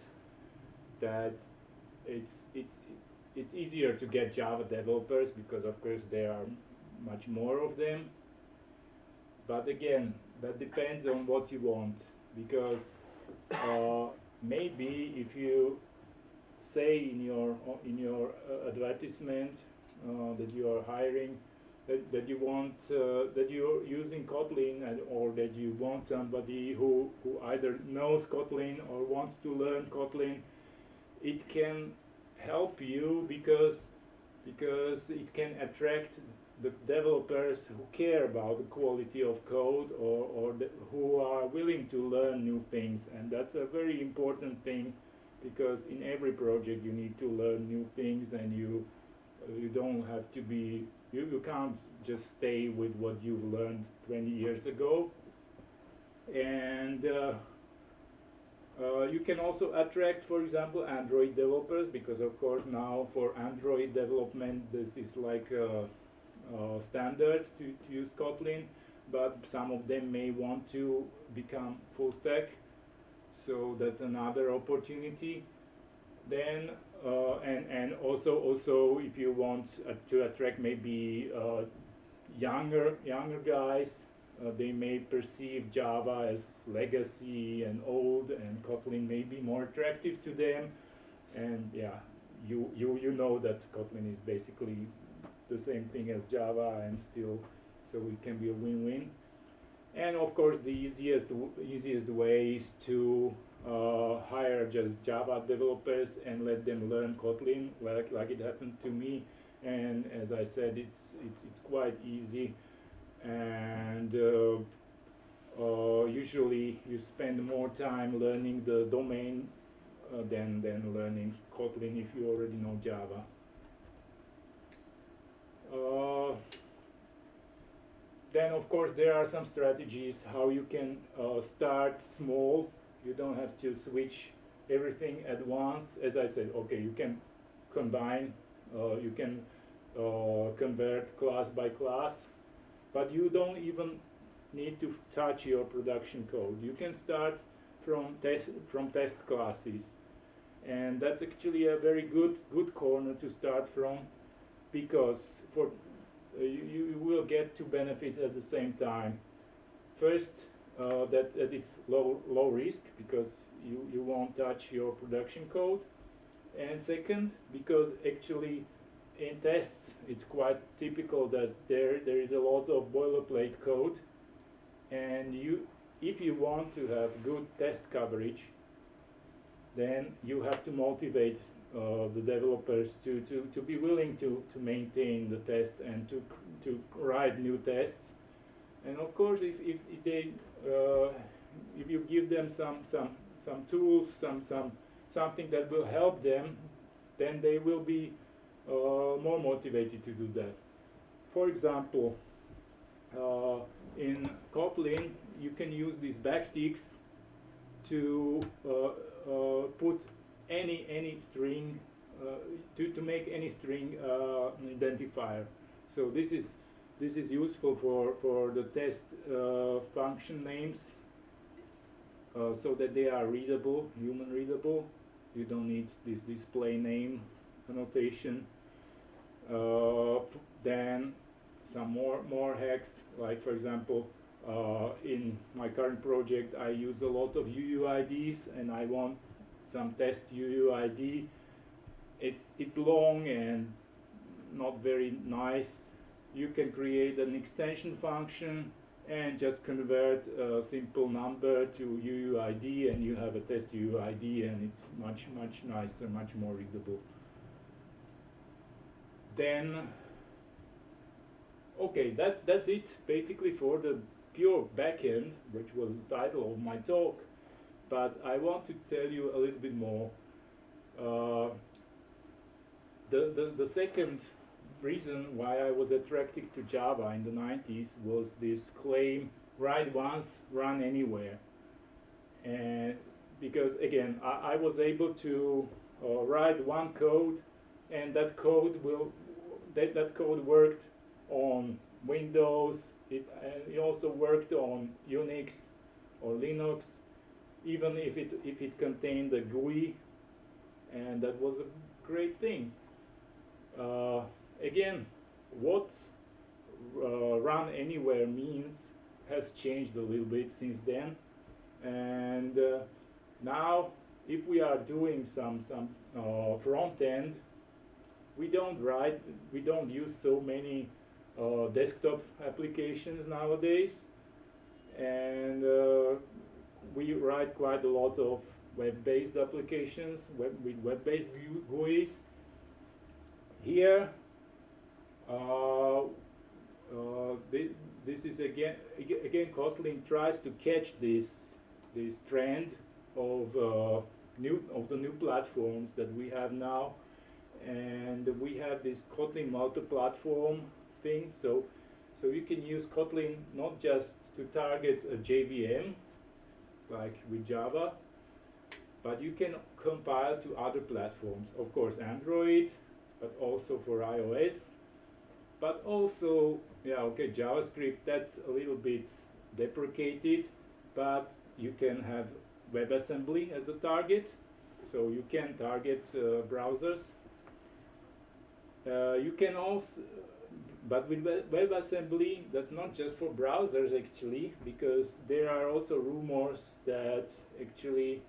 that it's easier to get Java developers because of course there are much more of them. But again, that depends on what you want, because maybe if you say in your advertisement that you are hiring, that you want that you're using Kotlin, or that you want somebody who either knows Kotlin or wants to learn Kotlin, it can help you because it can attract the developers who care about the quality of code, or who are willing to learn new things. And that's a very important thing because in every project you need to learn new things, and you don't have to be, you can't just stay with what you've learned 20 years ago. And you can also attract, for example, Android developers, because of course now for Android development this is like standard to use Kotlin, but some of them may want to become full stack, so that's another opportunity. Then and also if you want to attract maybe younger guys, they may perceive Java as legacy and old, and Kotlin may be more attractive to them. And yeah, you know that Kotlin is basically the same thing as Java, and still, so it can be a win-win. And of course, the easiest way is to hire just Java developers and let them learn Kotlin, like it happened to me. And as I said, it's quite easy. And usually you spend more time learning the domain than learning Kotlin if you already know Java. Then of course there are some strategies how you can start small. You don't have to switch everything at once. As I said, okay, you can combine, you can convert class by class, but you don't even need to touch your production code. You can start from test classes, and that's actually a very good corner to start from, because for you will get two benefits at the same time. First, that it's low risk, because you won't touch your production code, and second, because actually in tests it's quite typical that there is a lot of boilerplate code, and if you want to have good test coverage, then you have to motivate the developers to be willing to maintain the tests and to write new tests. And of course, if you give them some tools, something that will help them, then they will be more motivated to do that. For example, in Kotlin, you can use these backticks to put any string, to make any string identifier. So this is useful for the test function names, so that they are readable, human readable. You don't need this display name annotation. Then some more hacks, like for example, in my current project I use a lot of UUIDs, and I want some test UUID. It's long and not very nice. You can create an extension function and just convert a simple number to UUID, and you have a test UUID, and it's much nicer, much more readable. Then, okay, that's it basically for the pure backend, which was the title of my talk. But I want to tell you a little bit more. The second reason why I was attracted to Java in the 90s was this claim, write once, run anywhere. And because again, I was able to write one code, and that code worked on Windows. It also worked on Unix or Linux, even if it contained a GUI, and that was a great thing. Again, what run anywhere means has changed a little bit since then, and now if we are doing some front end, we don't use so many desktop applications nowadays, and we write quite a lot of web-based applications with web-based GUIs. Here, this is again Kotlin tries to catch this trend of the new platforms that we have now, and we have this Kotlin multi-platform thing. So you can use Kotlin not just to target a JVM like with Java, but you can compile to other platforms. Of course, Android, but also for iOS. But also, yeah, okay, JavaScript, that's a little bit deprecated, but you can have WebAssembly as a target. So you can target browsers. You can also, but with WebAssembly, that's not just for browsers actually, because there are also rumors that actually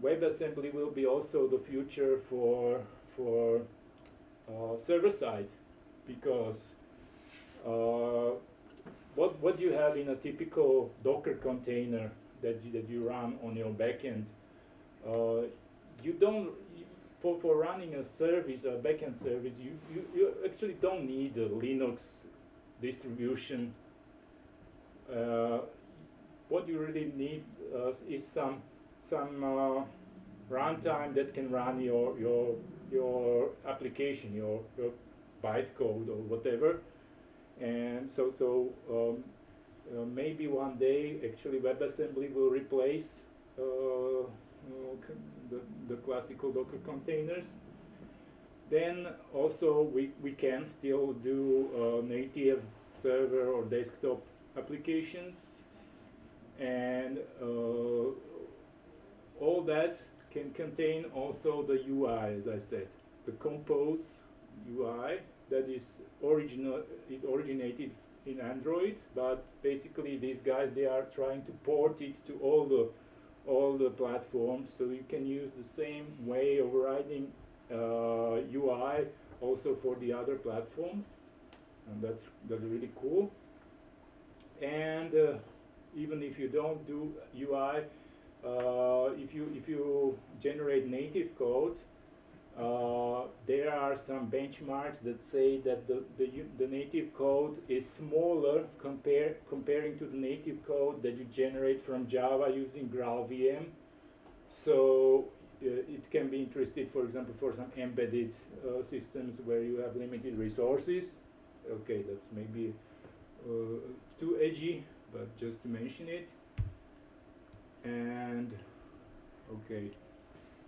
WebAssembly will be also the future for server side, because what you have in a typical Docker container that you run on your backend, you don't for running a service, a backend service, you actually don't need a Linux distribution. What you really need is some runtime that can run your application, your bytecode or whatever. And so maybe one day actually WebAssembly will replace the classical Docker containers. Then also we can still do native server or desktop applications, and all that can contain also the UI, as I said, the Compose UI that is it originated in Android, but basically these guys, they are trying to port it to all the platforms, so you can use the same way of writing UI also for the other platforms, and that's really cool. And even if you don't do UI, if you generate native code, there are some benchmarks that say that the native code is smaller comparing to the native code that you generate from Java using GraalVM. So it can be interesting, for example, for some embedded systems where you have limited resources. Okay, that's maybe too edgy, but just to mention it. And okay,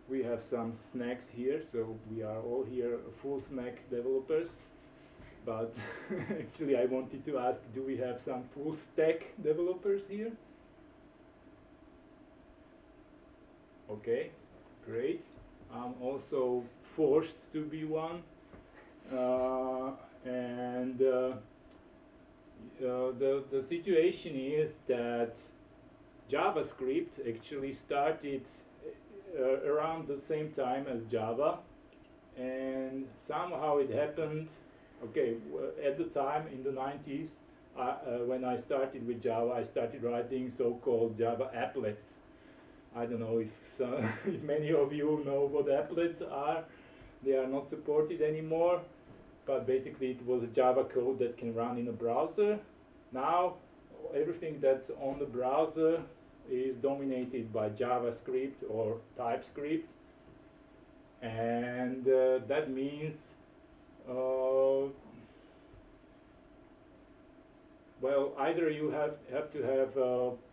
we have some snacks here, so we are all here full snack developers. But actually I wanted to ask, do we have some full stack developers here? Okay, great. I'm also forced to be one. And the situation is that JavaScript actually started around the same time as Java, and somehow it happened. Okay, at the time in the 90s, when I started with Java, I started writing so-called Java applets. I don't know if if many of you know what applets are. They are not supported anymore, but basically it was a Java code that can run in a browser. Now everything that's on the browser is dominated by JavaScript or TypeScript, and that means well, either you have to have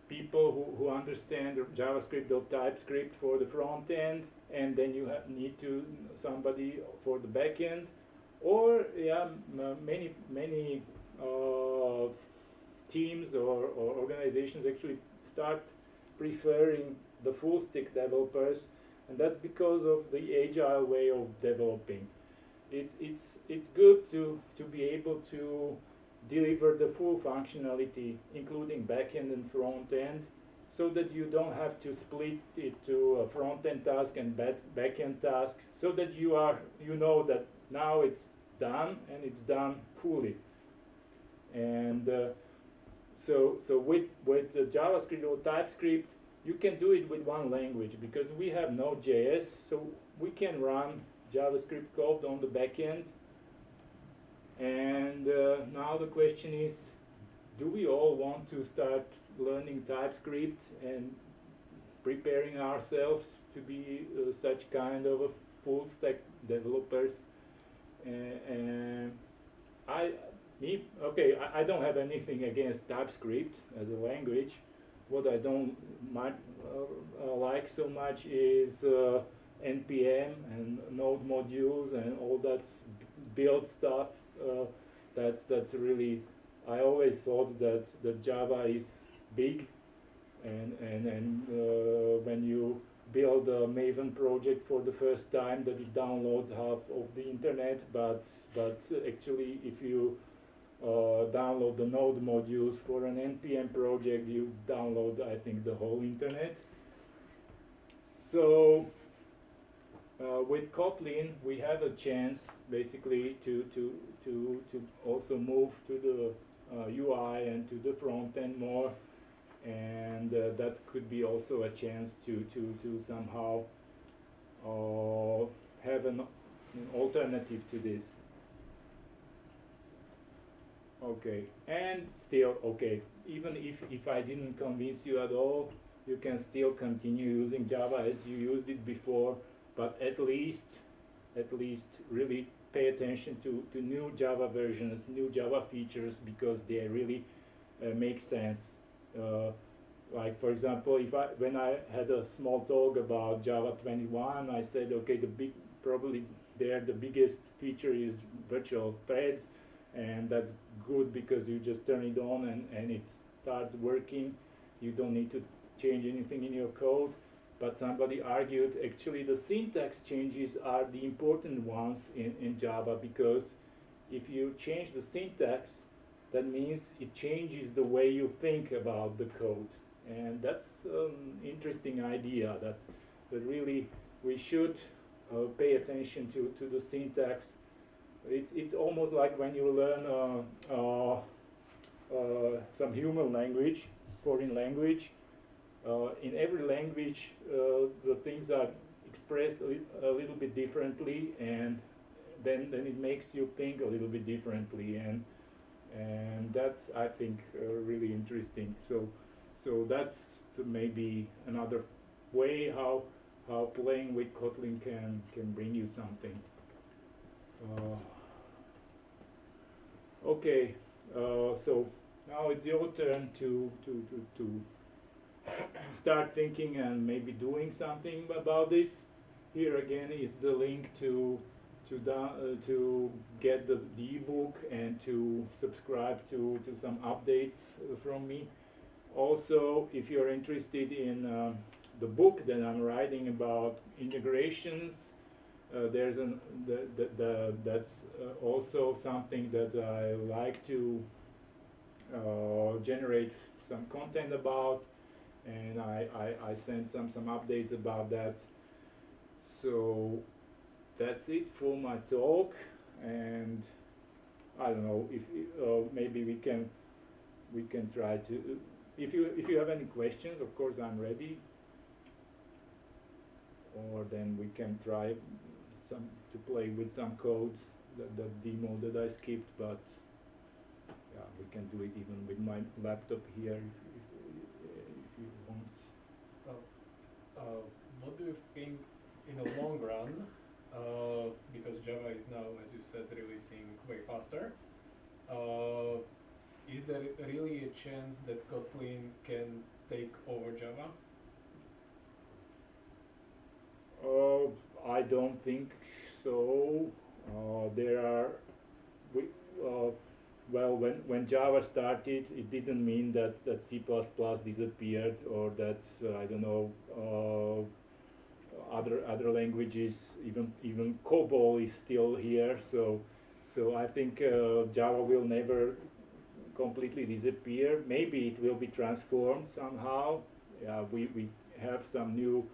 people who understand JavaScript or TypeScript for the front end, and then you need to somebody for the back end, or yeah, many teams or organizations actually start preferring the full stack developers, and that's because of the agile way of developing. It's good to be able to deliver the full functionality, including backend and front end, so that you don't have to split it to a front end task and back end task, so that you know that now it's done and it's done fully. And so with the JavaScript or TypeScript, you can do it with one language, because we have Node.js, so we can run JavaScript code on the back end. And now the question is, do we all want to start learning TypeScript and preparing ourselves to be such kind of a full stack developers. And I don't have anything against TypeScript as a language. What I don't like so much is NPM and node modules and all that build stuff. That's really, I always thought that Java is big, and when you build a Maven project for the first time, that it downloads half of the internet, but actually if you download the node modules for an NPM project, you download, I think, the whole internet. So with Kotlin, we have a chance basically to also move to the UI and to the front end more, and that could be also a chance to somehow have an alternative to this. Okay, and still, okay, even if I didn't convince you at all, you can still continue using Java as you used it before, but at least really pay attention to new Java versions, new Java features, because they really make sense. Like for example, when I had a small talk about Java 21, I said, okay, probably the biggest feature is virtual threads, and that's good because you just turn it on and it starts working. You don't need to change anything in your code. But somebody argued actually the syntax changes are the important ones in Java, because if you change the syntax, that means it changes the way you think about the code. And that's an interesting idea, that really we should pay attention to the syntax. It's almost like when you learn some human language, foreign language. In every language, the things are expressed a little bit differently, and then it makes you think a little bit differently, and that's, I think, really interesting. So that's maybe another way how playing with Kotlin can bring you something. Okay, so now it's your turn to start thinking and maybe doing something about this. Here again is the link to get the ebook and to subscribe to some updates from me. Also, if you're interested in the book that I'm writing about integrations, that's also something that I like to generate some content about, and I sent some updates about that. So that's it for my talk, and I don't know if maybe we can try to, if you have any questions, of course I'm ready, or then we can try to play with some code, the demo that I skipped, but yeah, we can do it even with my laptop here if you want. What do you think in the long run, because Java is now, as you said, releasing way faster, is there really a chance that Kotlin can take over Java? I don't think so. Well, when Java started, it didn't mean that C++ disappeared, or that I don't know, other languages, even COBOL is still here. So I think Java will never completely disappear. Maybe it will be transformed somehow. We have some new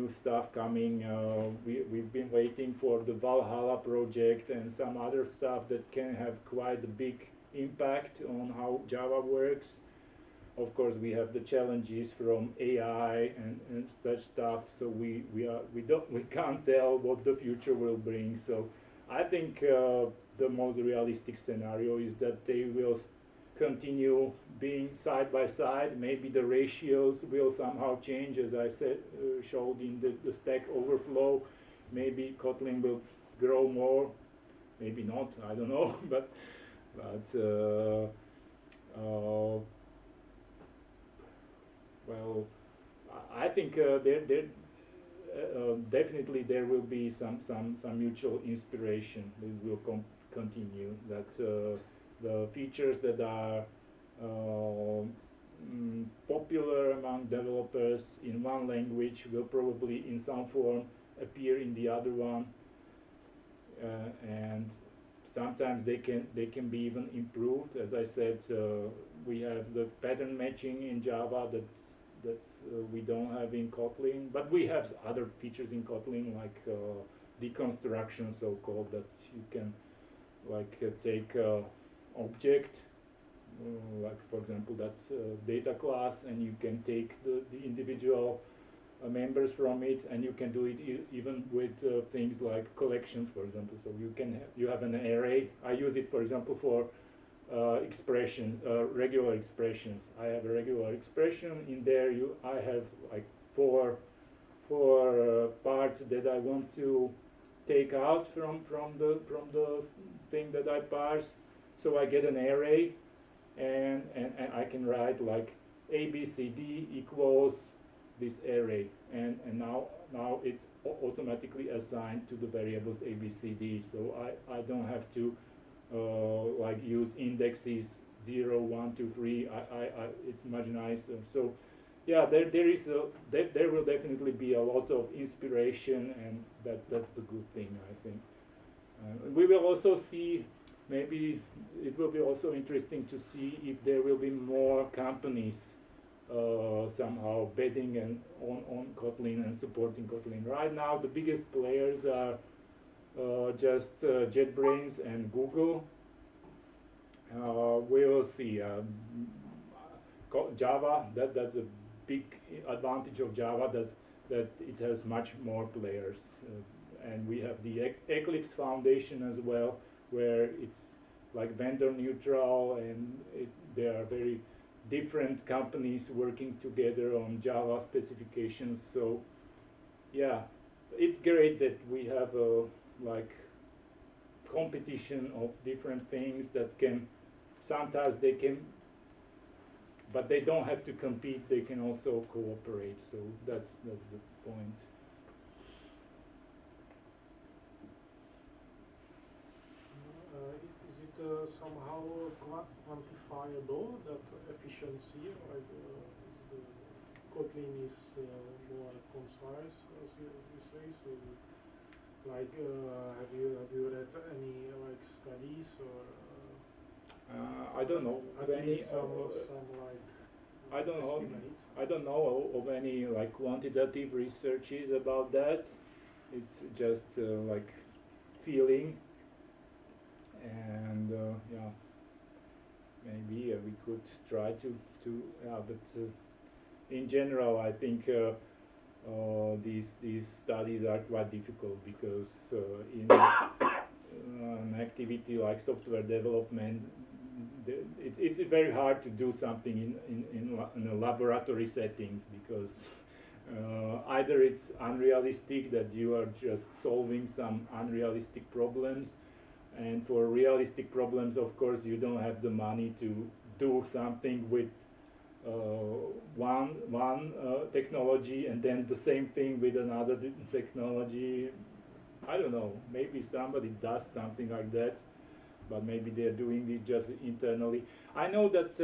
stuff coming. We've been waiting for the Valhalla project and some other stuff that can have quite a big impact on how Java works. Of course, we have the challenges from AI and such stuff. So we can't tell what the future will bring. So I think the most realistic scenario is that they will continue being side by side. Maybe the ratios will somehow change, as I said, showed in the Stack Overflow. Maybe Kotlin will grow more, maybe not, I don't know, but well, I think definitely there will be some mutual inspiration. It will continue. That the features that are popular among developers in one language will probably in some form appear in the other one, and sometimes they can be even improved. As I said, we have the pattern matching in Java that we don't have in Kotlin, but we have other features in Kotlin like deconstruction, so-called, that you can take object, like for example that data class, and you can take the individual members from it, and you can do it even with things like collections, for example. So you have an array. I use it, for example, for regular expressions. I have a regular expression in there. I have like four parts that I want to take out from the thing that I parse. So I get an array, and I can write like ABCD equals this array, and now it's automatically assigned to the variables ABCD. So I don't have to like use indexes 0, 1, 2, 3. It's much nicer. So yeah, there will definitely be a lot of inspiration, and that's the good thing, I think. We will also see, maybe it will be also interesting to see if there will be more companies somehow betting on Kotlin and supporting Kotlin. Right now, the biggest players are just JetBrains and Google. We will see. Java, that's a big advantage of Java, that it has much more players. And we have the Eclipse Foundation as well, where it's like vendor neutral, and there are very different companies working together on Java specifications. So yeah, it's great that we have a like competition of different things that can, sometimes they can, but they don't have to compete, they can also cooperate. So that's the point. Is it somehow quantifiable, that efficiency, like the Kotlin is more concise, as you say? So, like, have you read any like studies or? I don't know of any. I don't know of any like quantitative researches about that. It's just like feeling, and yeah, maybe we could try to yeah, but in general, I think these studies are quite difficult, because in an activity like software development, it's very hard to do something in a laboratory settings, because either it's unrealistic, that you are just solving some unrealistic problems, and for realistic problems, of course, you don't have the money to do something with one technology and then the same thing with another technology. I don't know, maybe somebody does something like that, but maybe they're doing it just internally. I know that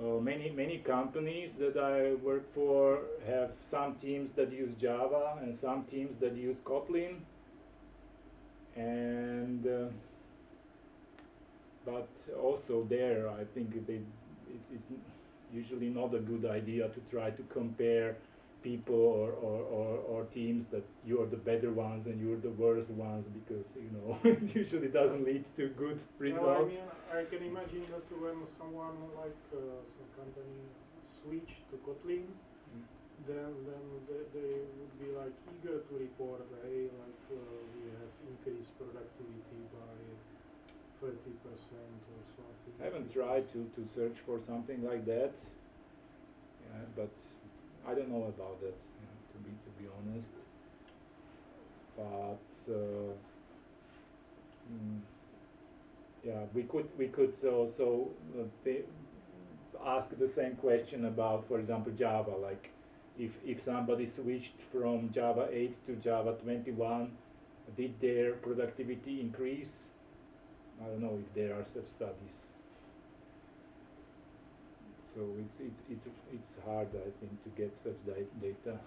many companies that I work for have some teams that use Java and some teams that use Kotlin, and but also there, I think it's usually not a good idea to try to compare people or teams, that you're the better ones and you're the worst ones, because it usually doesn't lead to good results. No, I mean, I can imagine that when someone like some company switch to Kotlin, then they would be like eager to report, hey, like we have increased productivity by 30% or something. I haven't tried to search for something like that. Yeah, but I don't know about that, to be honest. But yeah, we could also ask the same question about, for example, Java. Like, if somebody switched from Java 8 to Java 21, did their productivity increase? I don't know if there are such studies. So it's hard, I think, to get such data.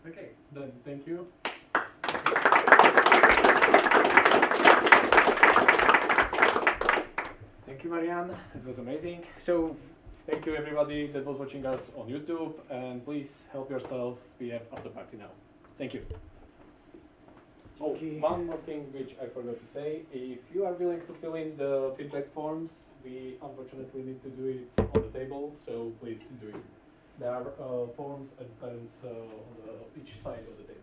Okay, then thank you. Thank you, Marián. It was amazing. So, thank you everybody that was watching us on YouTube, and please help yourself. We have after party now. Thank you. Oh, one more thing which I forgot to say. If you are willing to fill in the feedback forms, we unfortunately need to do it on the table, so please do it. There are forms and pens on each side of the table.